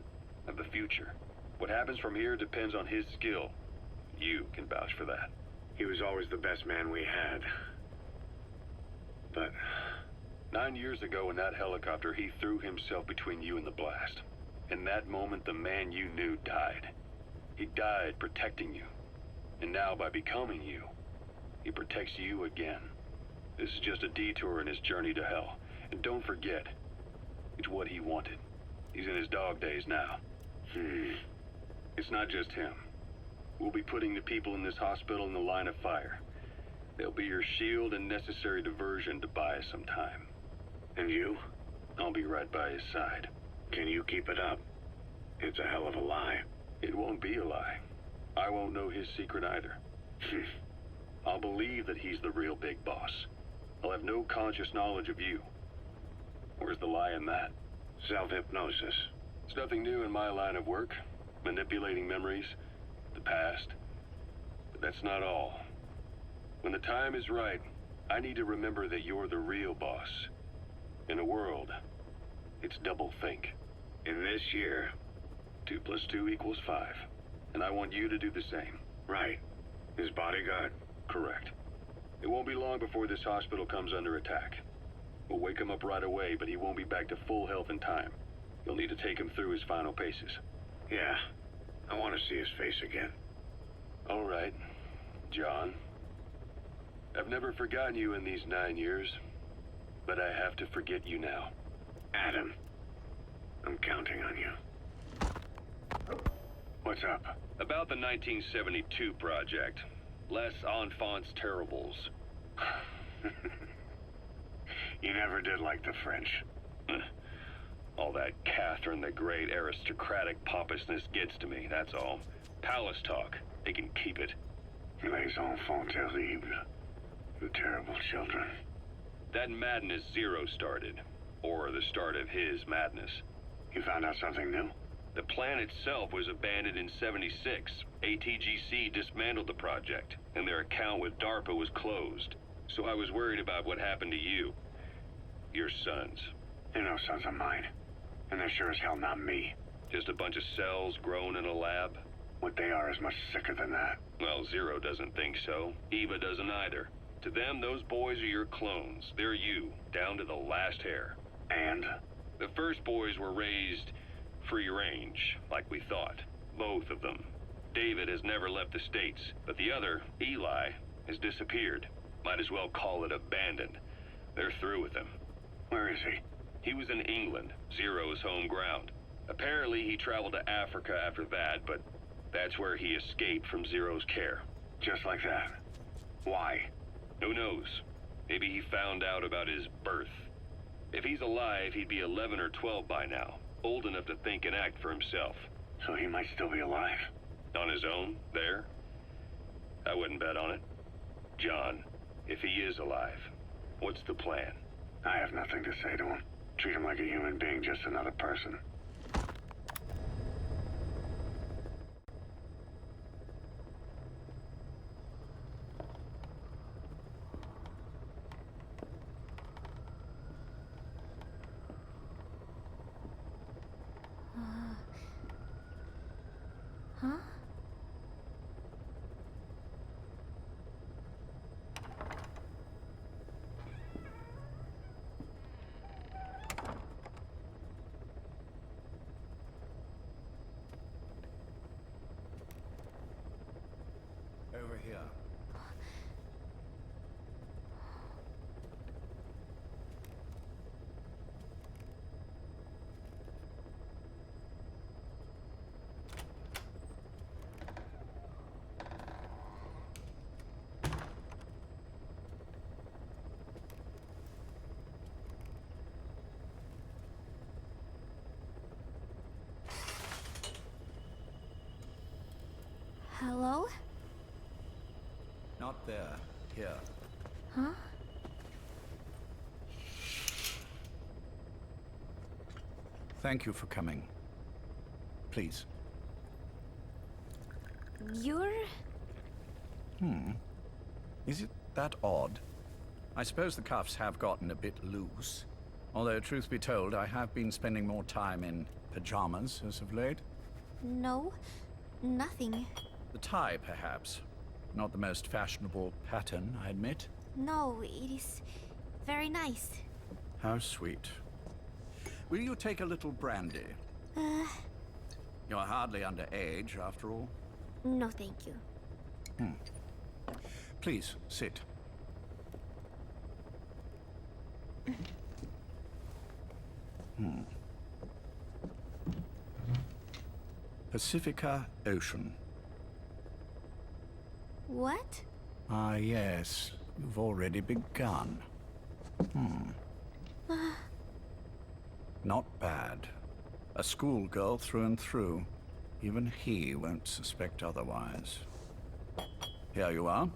of the future. What happens from here depends on his skill. You can vouch for that. He was always the best man we had. But 9 years ago in that helicopter, he threw himself between you and the blast. In that moment, the man you knew died. He died protecting you. And now, by becoming you, he protects you again. This is just a detour in his journey to hell. And don't forget, it's what he wanted. He's in his dog days now. It's not just him. We'll be putting the people in this hospital in the line of fire. They'll be your shield and necessary diversion to buy us some time. And you? I'll be right by his side. Can you keep it up? It's a hell of a lie. It won't be a lie. I won't know his secret either. I'll believe that he's the real big boss. I'll have no conscious knowledge of you. Where's the lie in that? Self-hypnosis. It's nothing new in my line of work. Manipulating memories, the past. But that's not all. When the time is right, I need to remember that you're the real boss. In a world, it's double think. In this year, 2 + 2 = 5. And I want you to do the same. Right. His bodyguard? Correct. It won't be long before this hospital comes under attack. We'll wake him up right away, but he won't be back to full health in time. You'll need to take him through his final paces. Yeah. I want to see his face again. All right, John. I've never forgotten you in these 9 years, but I have to forget you now. Adam, I'm counting on you. What's up? About the 1972 project. Les Enfants Terribles. You never did like the French. All that Catherine the Great aristocratic pompousness gets to me, that's all. Palace talk. They can keep it. Les enfants terribles. The terrible children. That madness Zero started. Or the start of his madness. You found out something new? The plan itself was abandoned in '76. ATGC dismantled the project, and their account with DARPA was closed. So I was worried about what happened to you. Your sons. They're no sons of mine. And they're sure as hell not me. Just a bunch of cells grown in a lab? What they are is much sicker than that. Well, Zero doesn't think so. Eva doesn't either. To them, those boys are your clones. They're you, down to the last hair. And? The first boys were raised free range, like we thought. Both of them. David has never left the States, but the other, Eli, has disappeared. Might as well call it abandoned. They're through with him. Where is he? He was in England, Zero's home ground. Apparently he traveled to Africa after that, but that's where he escaped from Zero's care. Just like that? Why? Who knows? Maybe he found out about his birth. If he's alive, he'd be 11 or 12 by now. Old enough to think and act for himself. So he might still be alive? On his own, there? I wouldn't bet on it. John, if he is alive, what's the plan? I have nothing to say to him. Treat him like a human being, just another person. Huh? Over here. Hello? Not there. Here. Huh? Thank you for coming. Please. You're... Is it that odd? I suppose the cuffs have gotten a bit loose. Although, truth be told, I have been spending more time in pajamas as of late. No, nothing. The tie, perhaps. Not the most fashionable pattern, I admit. No, it is very nice. How sweet. Will you take a little brandy? You're hardly underage, after all. No, thank you. Please, sit. Pacifica Ocean. What? Ah, yes. You've already begun. Not bad. A schoolgirl through and through. Even he won't suspect otherwise. Here you are.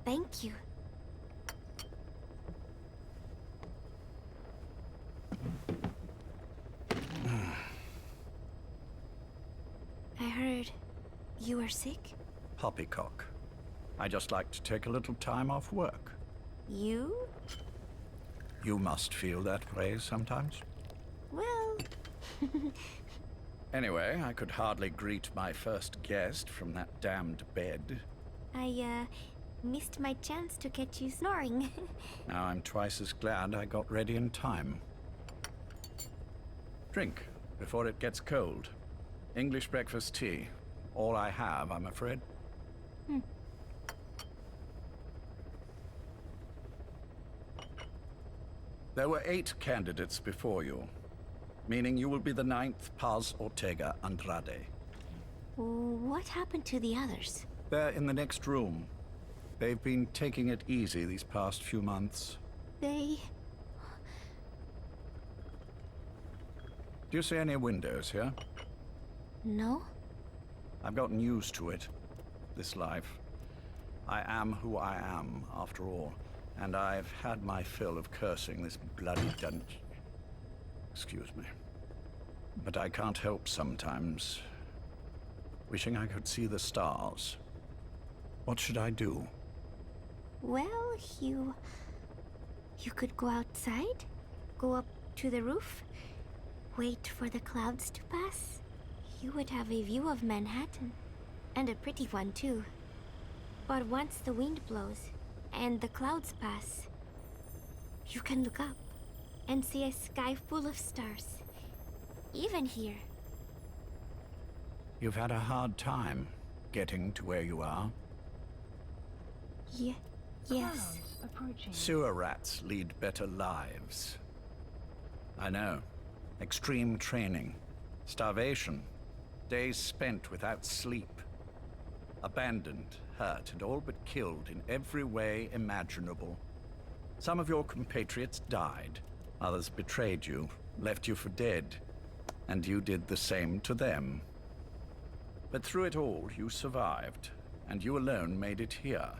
Thank you. I heard you were sick? Poppycock. I just like to take a little time off work. You? You must feel that way sometimes. Well... Anyway, I could hardly greet my first guest from that damned bed. I, missed my chance to catch you snoring. Now I'm twice as glad I got ready in time. Drink, before it gets cold. English breakfast tea. All I have, I'm afraid. There were 8 candidates before you, meaning you will be the 9th Paz Ortega Andrade. What happened to the others? They're in the next room. They've been taking it easy these past few months. They... Do you see any windows here? No? I've gotten used to it. This life. I am who I am, after all. And I've had my fill of cursing this bloody dungeon. Excuse me. But I can't help sometimes wishing I could see the stars. What should I do? Well, you could go outside, go up to the roof, wait for the clouds to pass. You would have a view of Manhattan, and a pretty one too. But once the wind blows, and the clouds pass, you can look up and see a sky full of stars. Even here. You've had a hard time getting to where you are. Yes. Sewer rats lead better lives. I know. Extreme training, starvation, days spent without sleep. Abandoned, hurt, and all but killed in every way imaginable. Some of your compatriots died. Others betrayed you, left you for dead. And you did the same to them. But through it all, you survived. And you alone made it here.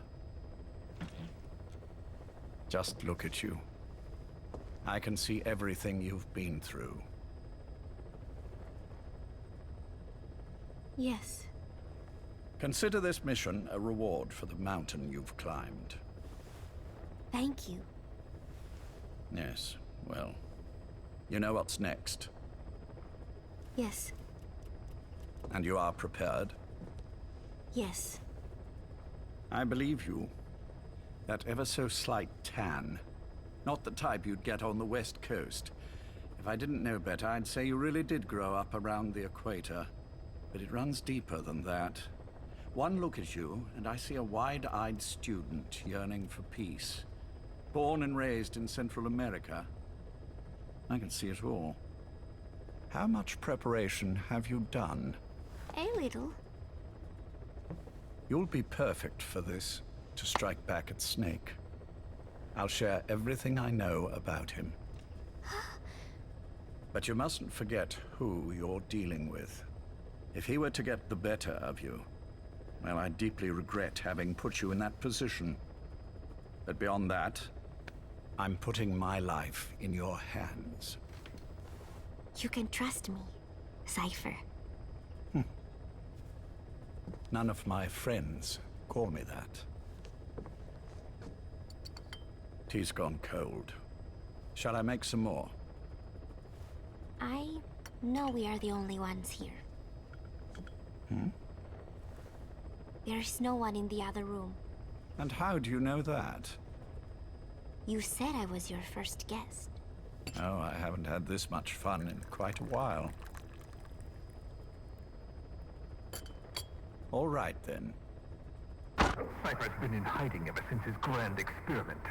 Just look at you. I can see everything you've been through. Yes. Consider this mission a reward for the mountain you've climbed. Thank you. Yes, well, you know what's next. Yes. And you are prepared? Yes. I believe you. That ever so slight tan. Not the type you'd get on the West Coast. If I didn't know better, I'd say you really did grow up around the equator. But it runs deeper than that. One look at you, and I see a wide-eyed student yearning for peace. Born and raised in Central America. I can see it all. How much preparation have you done? A little. You'll be perfect for this, to strike back at Snake. I'll share everything I know about him. But you mustn't forget who you're dealing with. If he were to get the better of you, well, I deeply regret having put you in that position. But beyond that, I'm putting my life in your hands. You can trust me, Cypher. None of my friends call me that. Tea's gone cold. Shall I make some more? I know we are the only ones here. There is no one in the other room. And how do you know that? You said I was your first guest. Oh, I haven't had this much fun in quite a while. All right, then. Cypher's been in hiding ever since his grand experiment.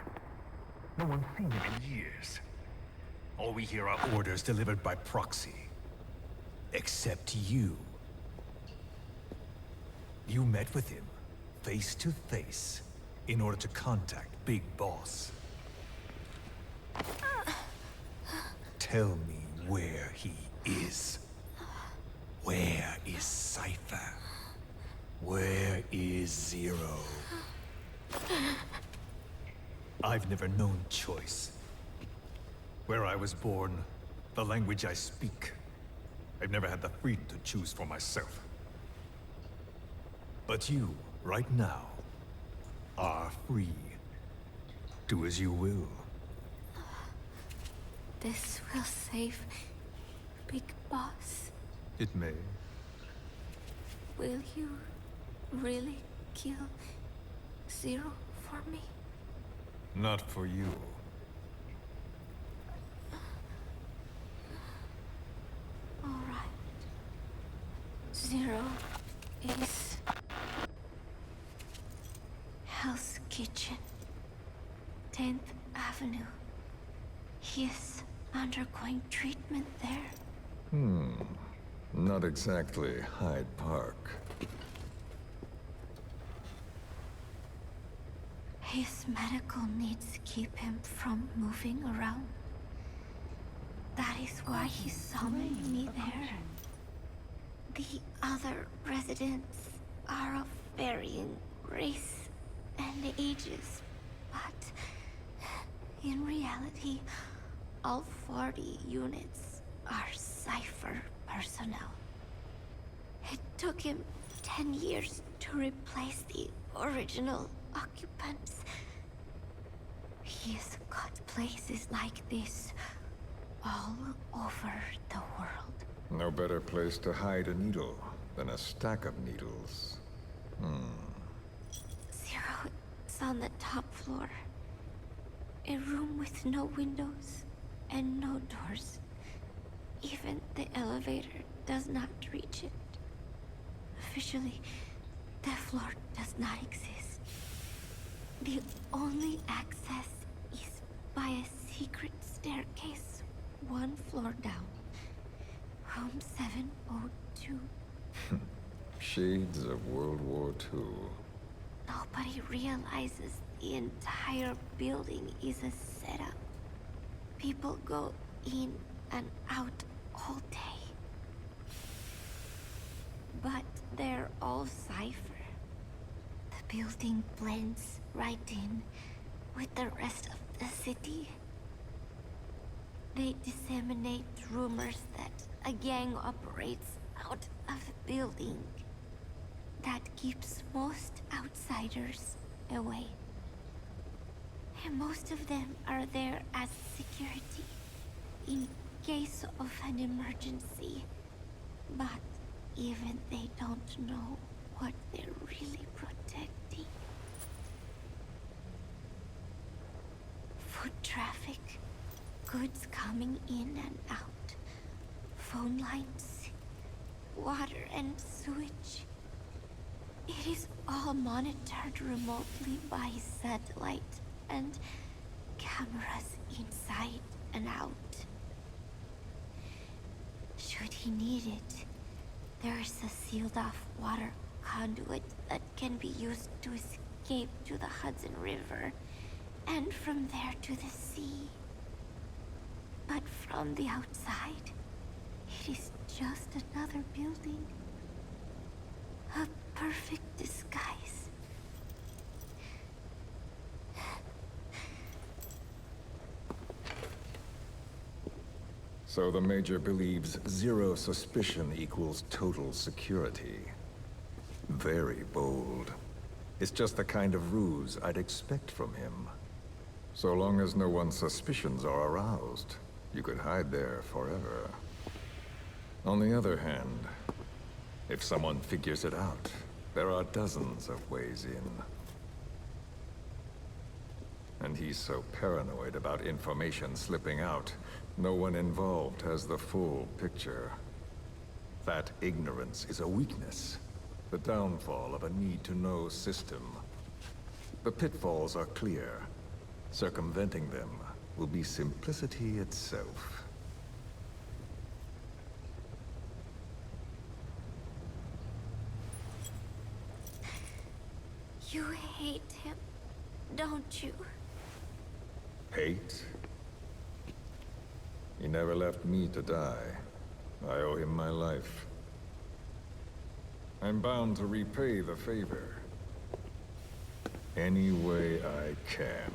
No one's seen him in years. All we hear are orders delivered by proxy. Except you. You met with him, face to face, in order to contact Big Boss. Tell me where he is. Where is Cypher? Where is Zero? I've never known choice. Where I was born, the language I speak, I've never had the freedom to choose for myself. But you, right now, are free. Do as you will. This will save Big Boss. It may. Will you really kill Zero for me? Not for you. All right. Zero is Hell's Kitchen, 10th Avenue. He is undergoing treatment there. Not exactly Hyde Park. His medical needs keep him from moving around. That is why he summoned me there. The other residents are of varying race and ages, but in reality, all 40 units are Cypher personnel. It took him 10 years to replace the original occupants. He has got places like this all over the world. No better place to hide a needle than a stack of needles. Zero is on the top floor. A room with no windows and no doors. Even the elevator does not reach it. Officially, the floor does not exist. The only access is by a secret staircase 1 floor down. Room 702. Shades of World War II. Nobody realizes the entire building is a setup. People go in and out all day. But they're all Cypher. The building blends right in with the rest of the city. They disseminate rumors that a gang operates out of the building. That keeps most outsiders away. And most of them are there as security in case of an emergency. But even they don't know what they're really protecting. Foot traffic, goods coming in and out, phone lines, water and sewage. It is all monitored remotely by satellite and cameras inside and out. Should he need it, there is a sealed-off water conduit that can be used to escape to the Hudson River, and from there to the sea. But from the outside, it is just another building. A perfect disguise. So the Major believes zero suspicion equals total security. Very bold. It's just the kind of ruse I'd expect from him. So long as no one's suspicions are aroused, you could hide there forever. On the other hand, If someone figures it out, there are dozens of ways in. And he's so paranoid about information slipping out, no one involved has the full picture. That ignorance is a weakness, the downfall of a need-to-know system. The pitfalls are clear. Circumventing them will be simplicity itself. You hate him, don't you? Hate? He never left me to die. I owe him my life. I'm bound to repay the favor. Any way I can.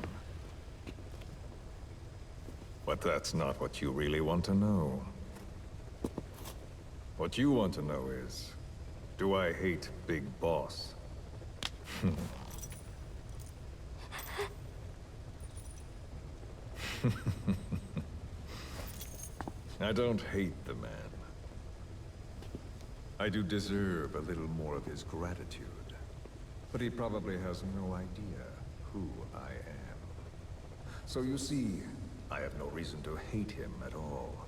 But that's not what you really want to know. What you want to know is, do I hate Big Boss? I don't hate the man. I do deserve a little more of his gratitude. But he probably has no idea who I am. So you see, I have no reason to hate him at all.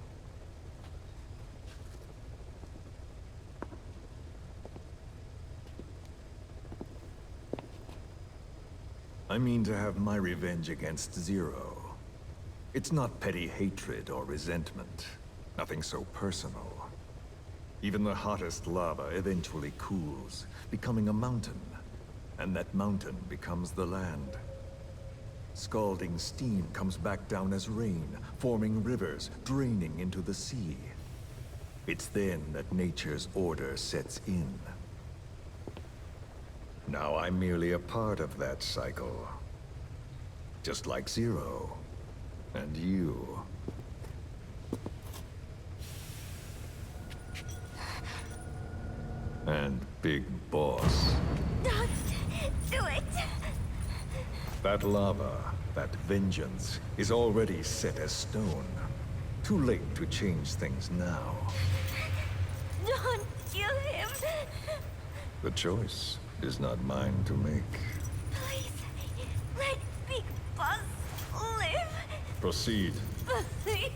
I mean to have my revenge against Zero. It's not petty hatred or resentment. Nothing so personal. Even the hottest lava eventually cools, becoming a mountain. And that mountain becomes the land. Scalding steam comes back down as rain, forming rivers, draining into the sea. It's then that nature's order sets in. Now I'm merely a part of that cycle. Just like Zero. And you. And Big Boss. Don't do it! That lava, that vengeance, is already set as stone. Too late to change things now. Don't kill him! The choice is not mine to make. Please, let Big Boss live! Proceed. Please!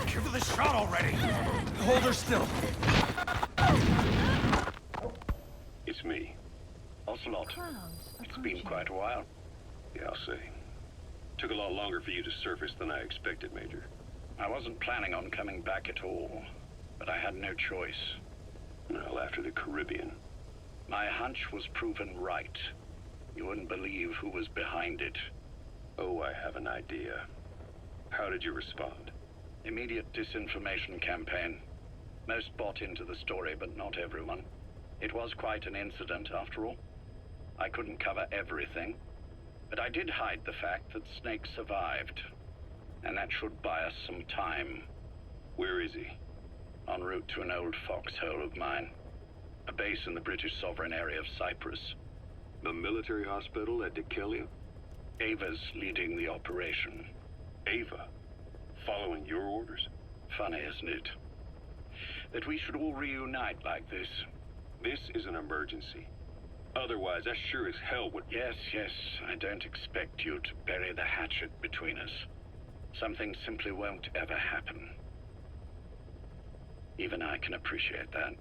Give her the shot already! Hold her still! It's me. Ocelot. It's been quite a while. Yeah, I'll say. Took a lot longer for you to surface than I expected, Major. I wasn't planning on coming back at all, but I had no choice. Well, after the Caribbean. My hunch was proven right. You wouldn't believe who was behind it. Oh, I have an idea. How did you respond? Immediate disinformation campaign. Most bought into the story, but not everyone. It was quite an incident, after all. I couldn't cover everything, but I did hide the fact that Snake survived. And that should buy us some time. Where is he? En route to an old foxhole of mine. A base in the British sovereign area of Cyprus. The military hospital at Dekelia? Ava's leading the operation. Ava? Following your orders? Funny, isn't it? That we should all reunite like this. This is an emergency. Otherwise, I sure as hell would... Yes, I don't expect you to bury the hatchet between us. Something simply won't ever happen. Even I can appreciate that.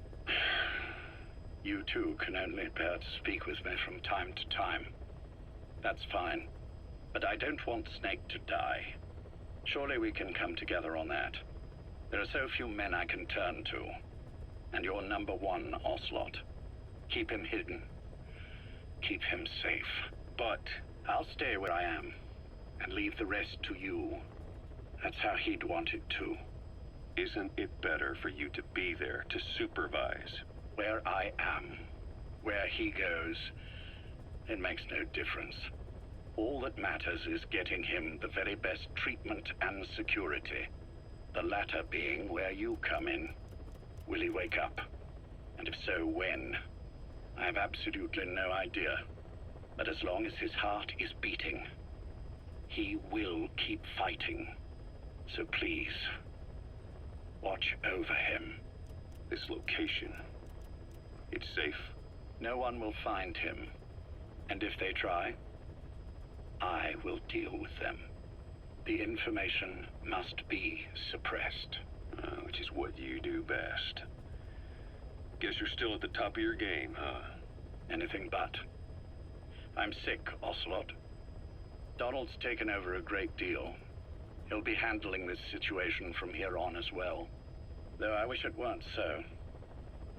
You too can only bear to speak with me from time to time. That's fine. But I don't want Snake to die. Surely we can come together on that. There are so few men I can turn to. And you're number one, Ocelot. Keep him hidden. Keep him safe. But I'll stay where I am. And leave the rest to you. That's how he'd want it too. Isn't it better for you to be there to supervise? Where I am, where he goes, it makes no difference. All that matters is getting him the very best treatment and security. The latter being where you come in. Will he wake up? And if so, when? I have absolutely no idea. But as long as his heart is beating, he will keep fighting. So please, watch over him. This location, it's safe? No one will find him. And if they try, I will deal with them. The information must be suppressed. Which is what you do best. Guess you're still at the top of your game, huh? Anything but. I'm sick, Ocelot. Donald's taken over a great deal. He'll be handling this situation from here on as well. Though I wish it weren't so.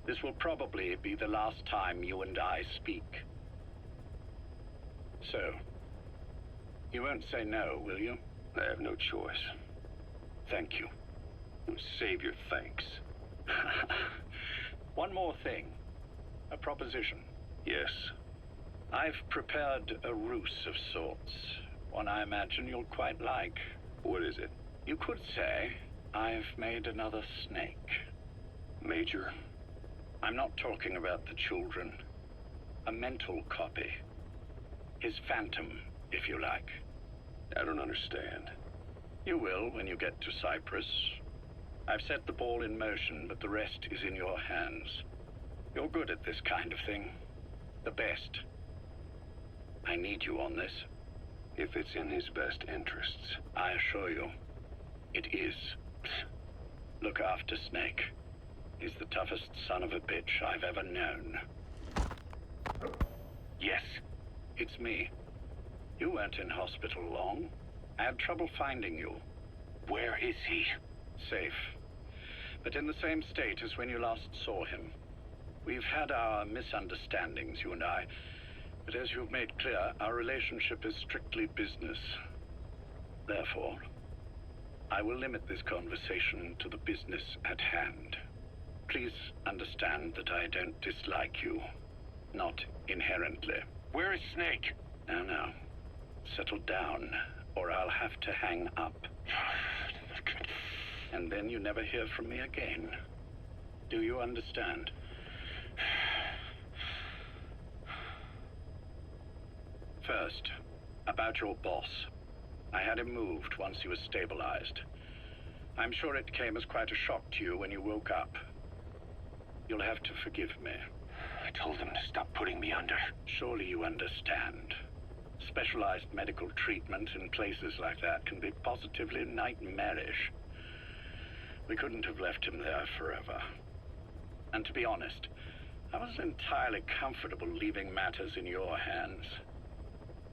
This will probably be the last time you and I speak. So, you won't say no, will you? I have no choice. Thank you. Save your thanks. One more thing. A proposition. Yes. I've prepared a ruse of sorts. One I imagine you'll quite like. What is it? You could say I've made another snake. Major? I'm not talking about the children. A mental copy. His phantom, if you like. I don't understand. You will when you get to Cyprus. I've set the ball in motion, but the rest is in your hands. You're good at this kind of thing. The best. I need you on this. If it's in his best interests. I assure you, it is. Look after Snake. He's the toughest son of a bitch I've ever known. Yes, it's me. You weren't in hospital long. I had trouble finding you. Where is he? Safe. But in the same state as when you last saw him. We've had our misunderstandings, you and I. But as you've made clear, our relationship is strictly business. Therefore, I will limit this conversation to the business at hand. Please understand that I don't dislike you. Not inherently. Where is Snake? No. Settle down, or I'll have to hang up. And then you never hear from me again. Do you understand? First, about your boss. I had him moved once he was stabilized. I'm sure it came as quite a shock to you when you woke up. You'll have to forgive me. I told him to stop putting me under. Surely you understand. Specialized medical treatment in places like that can be positively nightmarish. We couldn't have left him there forever. And to be honest, I wasn't entirely comfortable leaving matters in your hands.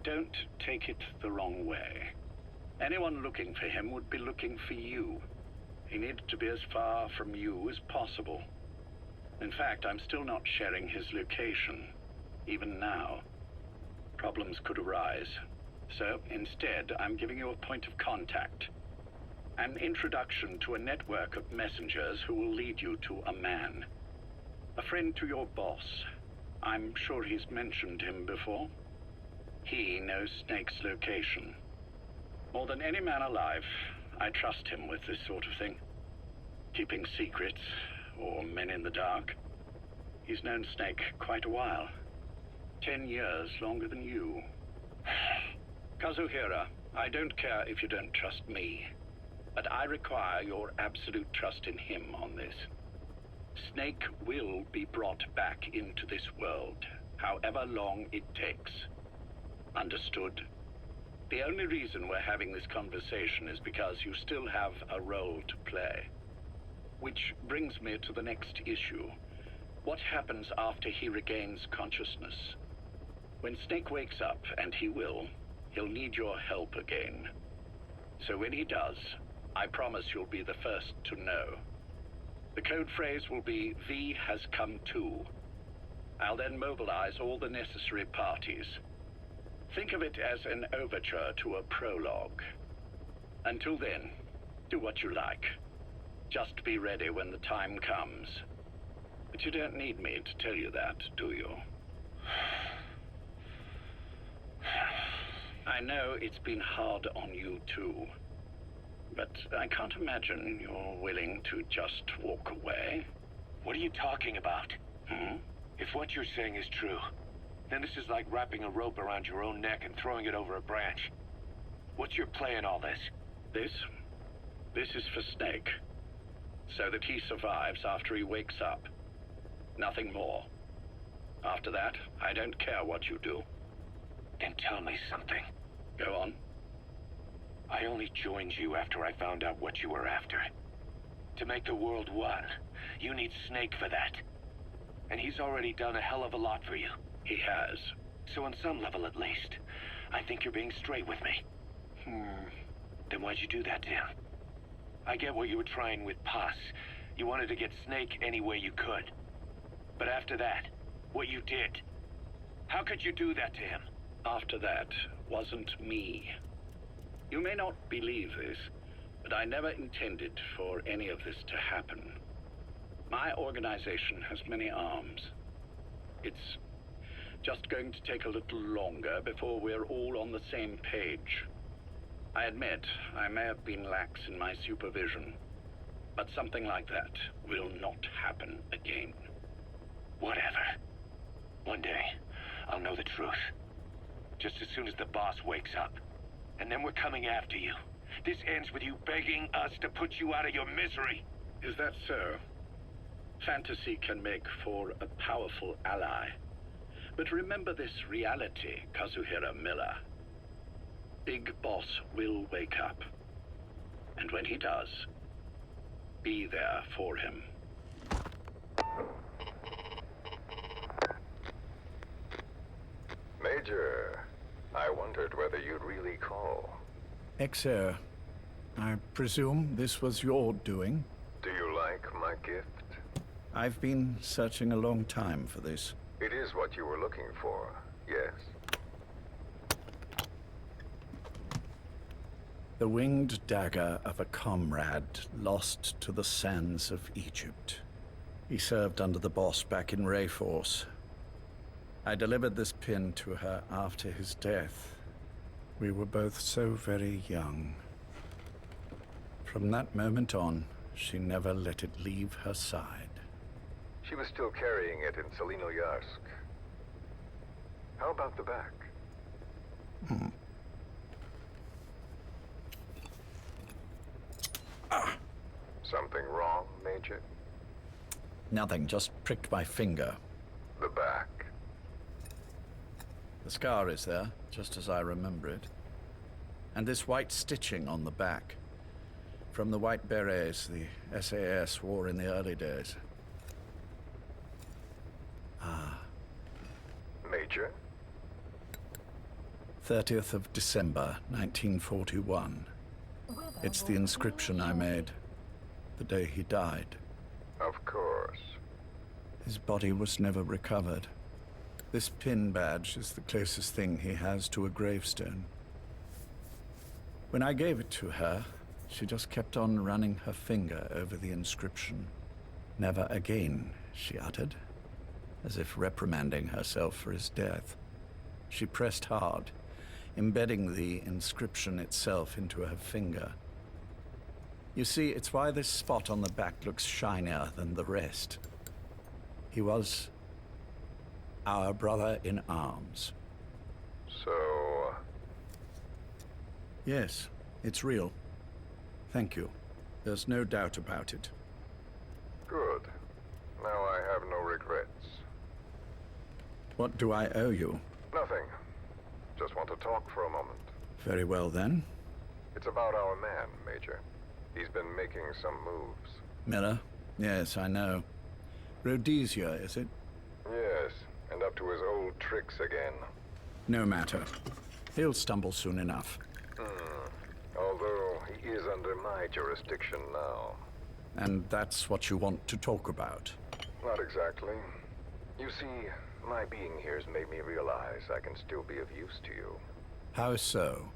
Don't take it the wrong way. Anyone looking for him would be looking for you. He needed to be as far from you as possible. In fact, I'm still not sharing his location, even now. Problems could arise. So instead, I'm giving you a point of contact. An introduction to a network of messengers who will lead you to a man. A friend to your boss. I'm sure he's mentioned him before. He knows Snake's location. More than any man alive, I trust him with this sort of thing. Keeping secrets, or men in the dark. He's known Snake quite a while. 10 years longer than you. Kazuhira, I don't care if you don't trust me, but I require your absolute trust in him on this. Snake will be brought back into this world, however long it takes. Understood? The only reason we're having this conversation is because you still have a role to play. Which brings me to the next issue. What happens after he regains consciousness? When Snake wakes up, and he will, he'll need your help again. So when he does, I promise you'll be the first to know. The code phrase will be, V has come to. I'll then mobilize all the necessary parties. Think of it as an overture to a prologue. Until then, do what you like. Just be ready when the time comes. But you don't need me to tell you that, do you? I know it's been hard on you too. But I can't imagine you're willing to just walk away. What are you talking about? If what you're saying is true, then this is like wrapping a rope around your own neck and throwing it over a branch. What's your play in all this? This is for Snake. So that he survives after he wakes up. Nothing more. After that, I don't care what you do. Then tell me something. Go on. I only joined you after I found out what you were after. To make the world one, you need Snake for that. And he's already done a hell of a lot for you. He has. So on some level at least, I think you're being straight with me. Then why'd you do that to him? I get what you were trying with Paz. You wanted to get Snake any way you could. But after that, what you did, how could you do that to him? After that wasn't me. You may not believe this, but I never intended for any of this to happen. My organization has many arms. It's just going to take a little longer before we're all on the same page. I admit I may have been lax in my supervision, but something like that will not happen again. Whatever. One day, I'll know the truth. Just as soon as the boss wakes up. And then we're coming after you. This ends with you begging us to put you out of your misery. Is that so? Fantasy can make for a powerful ally. But remember this reality, Kazuhira Miller. Big Boss will wake up. And when he does, be there for him. Major, I wondered whether you'd really call. XO, I presume this was your doing? Do you like my gift? I've been searching a long time for this. It is what you were looking for, yes. The winged dagger of a comrade lost to the sands of Egypt. He served under the boss back in Rayforce. I delivered this pin to her after his death. We were both so very young. From that moment on, she never let it leave her side. She was still carrying it in Selinoyarsk. How about the back? Something wrong, Major? Nothing, just pricked my finger. The back. The scar is there, just as I remember it. And this white stitching on the back. From the white berets the SAS wore in the early days. Major? 30th of December, 1941. It's the inscription I made the day he died. Of course. His body was never recovered. This pin badge is the closest thing he has to a gravestone. When I gave it to her, she just kept on running her finger over the inscription. Never again, she uttered, as if reprimanding herself for his death. She pressed hard, embedding the inscription itself into her finger. You see, it's why this spot on the back looks shinier than the rest. He was our brother in arms. So... Yes, it's real. Thank you. There's no doubt about it. Good. Now I have no regrets. What do I owe you? Nothing. Just want to talk for a moment. Very well, then. It's about our man, Major. He's been making some moves. Miller? Yes, I know. Rhodesia, is it? Yes, and up to his old tricks again. No matter. He'll stumble soon enough. Although he is under my jurisdiction now. And that's what you want to talk about? Not exactly. You see, my being here's made me realize I can still be of use to you. How so?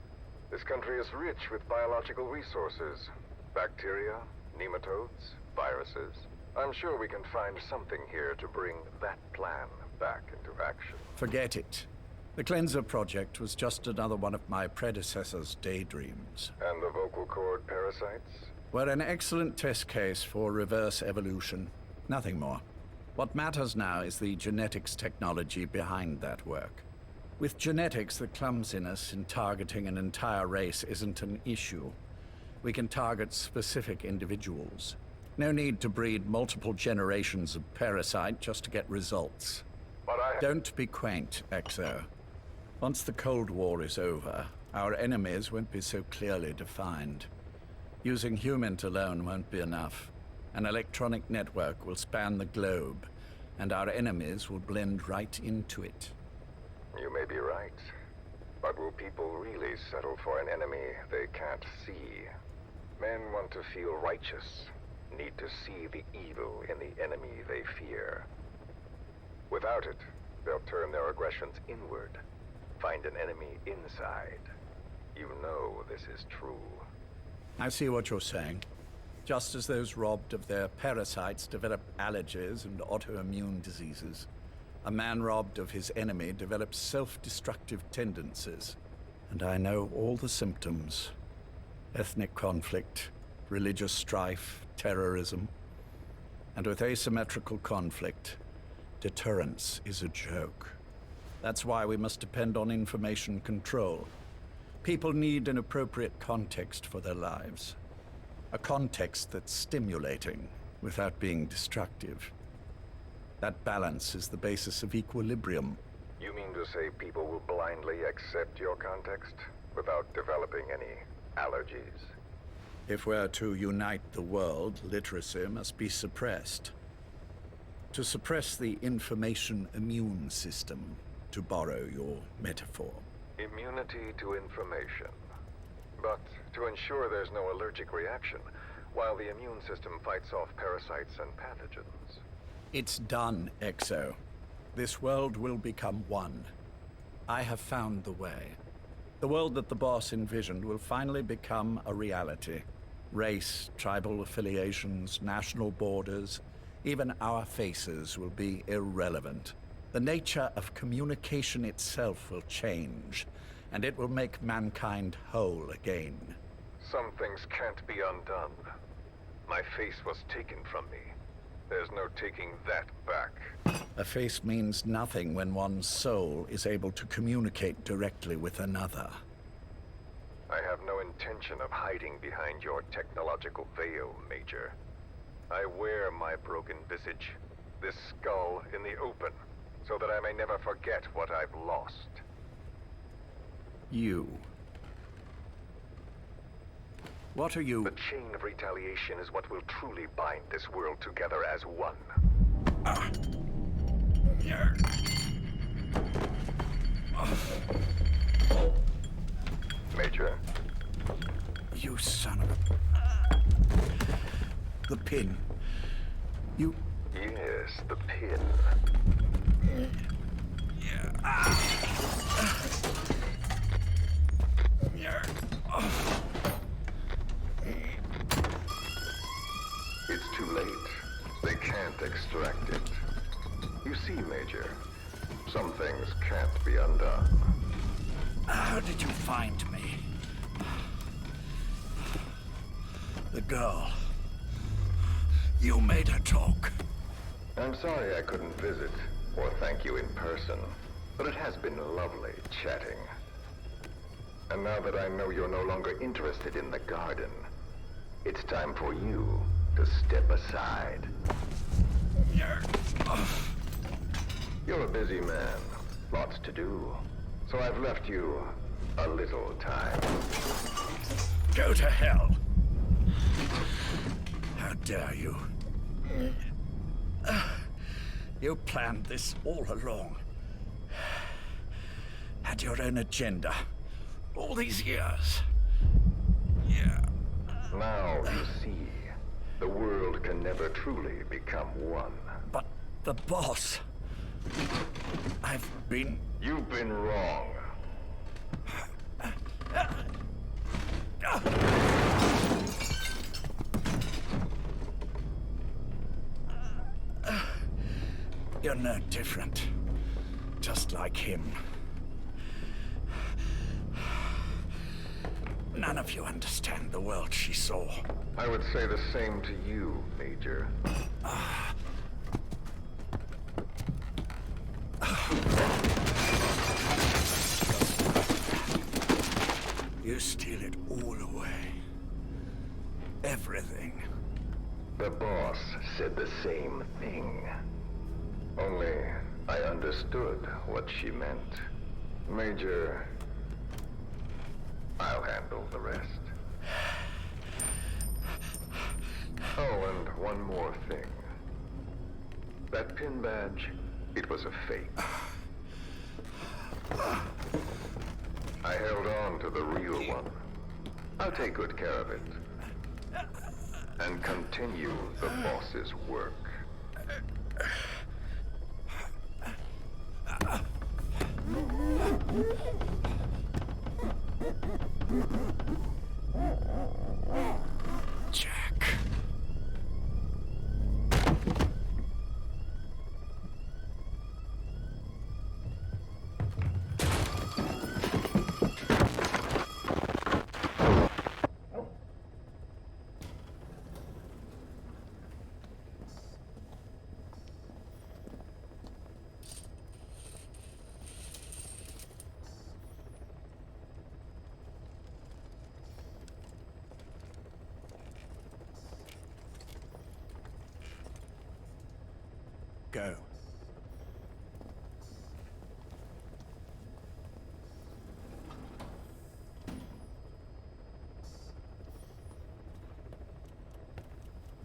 This country is rich with biological resources. Bacteria, nematodes, viruses. I'm sure we can find something here to bring that plan back into action. Forget it. The Cleanser Project was just another one of my predecessor's daydreams. And the vocal cord parasites? Were an excellent test case for reverse evolution. Nothing more. What matters now is the genetics technology behind that work. With genetics, the clumsiness in targeting an entire race isn't an issue. We can target specific individuals. No need to breed multiple generations of parasite just to get results. But Don't be quaint, XO. Once the Cold War is over, our enemies won't be so clearly defined. Using humans alone won't be enough. An electronic network will span the globe, and our enemies will blend right into it. You may be right. But will people really settle for an enemy they can't see? Men want to feel righteous, need to see the evil in the enemy they fear. Without it, they'll turn their aggressions inward, find an enemy inside. You know this is true. I see what you're saying. Just as those robbed of their parasites develop allergies and autoimmune diseases, a man robbed of his enemy develops self-destructive tendencies. And I know all the symptoms. Ethnic conflict, religious strife, terrorism. And with asymmetrical conflict, deterrence is a joke. That's why we must depend on information control. People need an appropriate context for their lives. A context that's stimulating without being destructive. That balance is the basis of equilibrium. You mean to say people will blindly accept your context without developing any allergies? If we're to unite the world, literacy must be suppressed. To suppress the information immune system, to borrow your metaphor. Immunity to information. But to ensure there's no allergic reaction, while the immune system fights off parasites and pathogens. It's done, XO. This world will become one. I have found the way. The world that the boss envisioned will finally become a reality. Race, tribal affiliations, national borders, even our faces will be irrelevant. The nature of communication itself will change, and it will make mankind whole again. Some things can't be undone. My face was taken from me. There's no taking that back. A face means nothing when one's soul is able to communicate directly with another. I have no intention of hiding behind your technological veil, Major. I wear my broken visage, this skull in the open, so that I may never forget what I've lost. You. What are you? The chain of retaliation is what will truly bind this world together as one. Major. You son of a... The pin. You... Yes, the pin. It's too late. They can't extract it. You see, Major, some things can't be undone. How did you find me? The girl. You made her talk. I'm sorry I couldn't visit or thank you in person, but it has been lovely chatting. And now that I know you're no longer interested in the garden, it's time for you to step aside. You're a busy man, lots to do, so I've left you a little time. Go to hell! How dare you? You planned this all along. Had your own agenda. All these years. Yeah. Now you see, the world can never truly become one. But the boss... I've been... You've been wrong. You're no different. Just like him. None of you understand the world she saw. I would say the same to you, Major. You steal it all away. Everything. The boss said the same thing. Only, I understood what she meant. Major, I'll handle the rest. Oh, and one more thing. That pin badge, it was a fake. I held on to the real one. I'll take good care of it. And continue the boss's work. Jack. Go.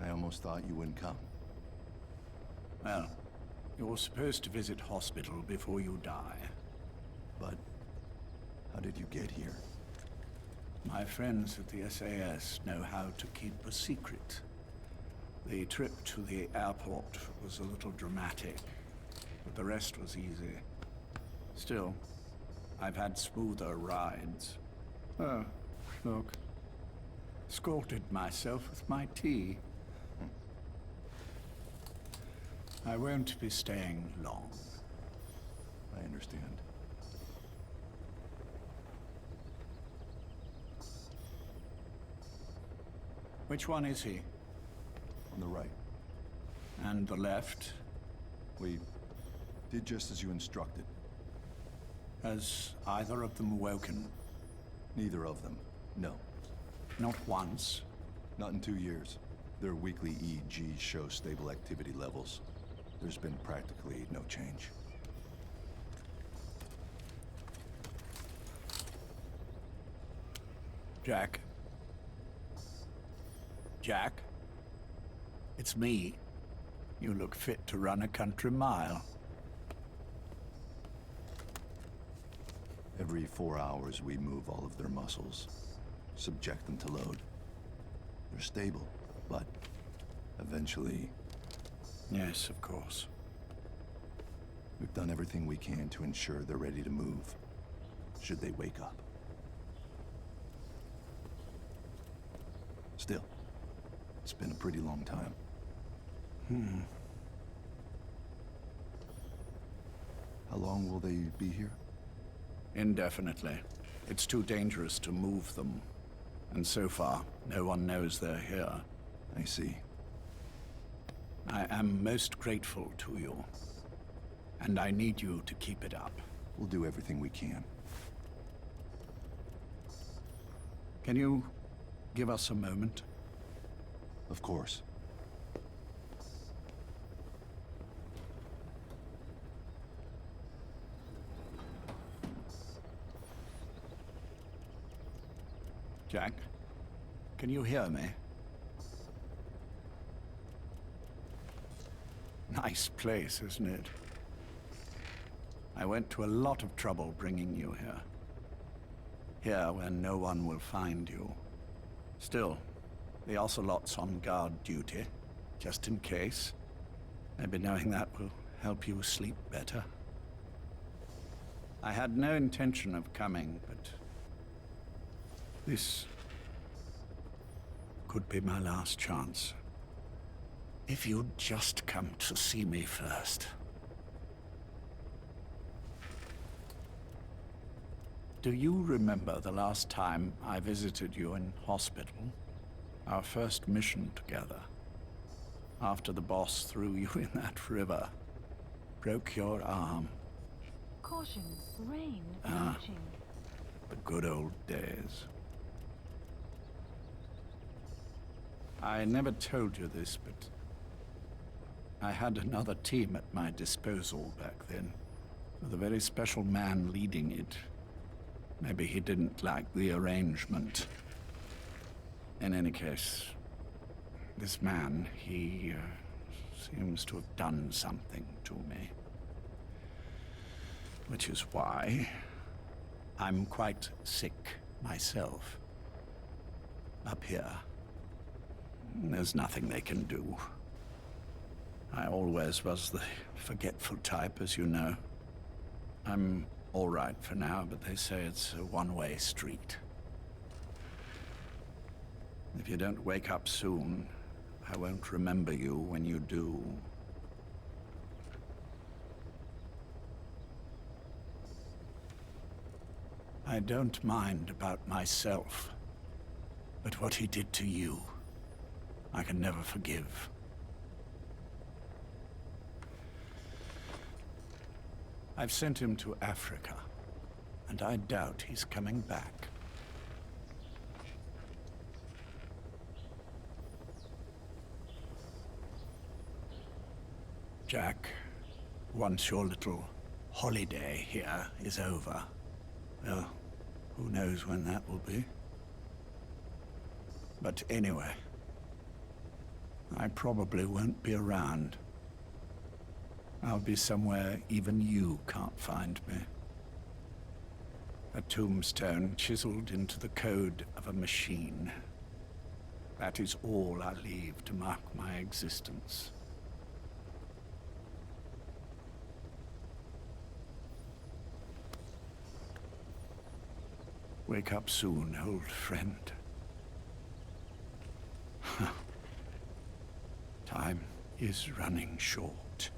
I almost thought you wouldn't come. Well, you're supposed to visit hospital before you die. But how did you get here? My friends at the SAS know how to keep a secret. The trip to the airport was a little dramatic, but the rest was easy. Still, I've had smoother rides. Oh, look. Escorted myself with my tea. I won't be staying long. I understand. Which one is he? On the right. And the left? We did just as you instructed. Has either of them awoken? Neither of them, no. Not once? Not in 2 years. Their weekly EEGs show stable activity levels. There's been practically no change. Jack? Jack? It's me. You look fit to run a country mile. Every 4 hours, we move all of their muscles, subject them to load. They're stable, but eventually... Yes, of course. We've done everything we can to ensure they're ready to move, should they wake up. Still, it's been a pretty long time. How long will they be here? Indefinitely. It's too dangerous to move them. And so far, no one knows they're here. I see. I am most grateful to you. And I need you to keep it up. We'll do everything we can. Can you give us a moment? Of course. Jack, can you hear me? Nice place, isn't it? I went to a lot of trouble bringing you here. Here, where no one will find you. Still, the Ocelot's on guard duty, just in case. Maybe knowing that will help you sleep better. I had no intention of coming, but this could be my last chance. If you'd just come to see me first. Do you remember the last time I visited you in hospital? Our first mission together. After the boss threw you in that river. Broke your arm. Caution, rain Ah. approaching. The good old days. I never told you this, but I had another team at my disposal back then, with a very special man leading it. Maybe he didn't like the arrangement. In any case, this man, he seems to have done something to me. Which is why I'm quite sick myself. Up here, there's nothing they can do. I always was the forgetful type, as you know. I'm all right for now, but they say it's a one-way street. If you don't wake up soon, I won't remember you when you do. I don't mind about myself, but what he did to you, I can never forgive. I've sent him to Africa, and I doubt he's coming back. Jack, once your little holiday here is over, well, who knows when that will be? But anyway, I probably won't be around. I'll be somewhere even you can't find me. A tombstone chiseled into the code of a machine. That is all I leave to mark my existence. Wake up soon, old friend. Time is running short.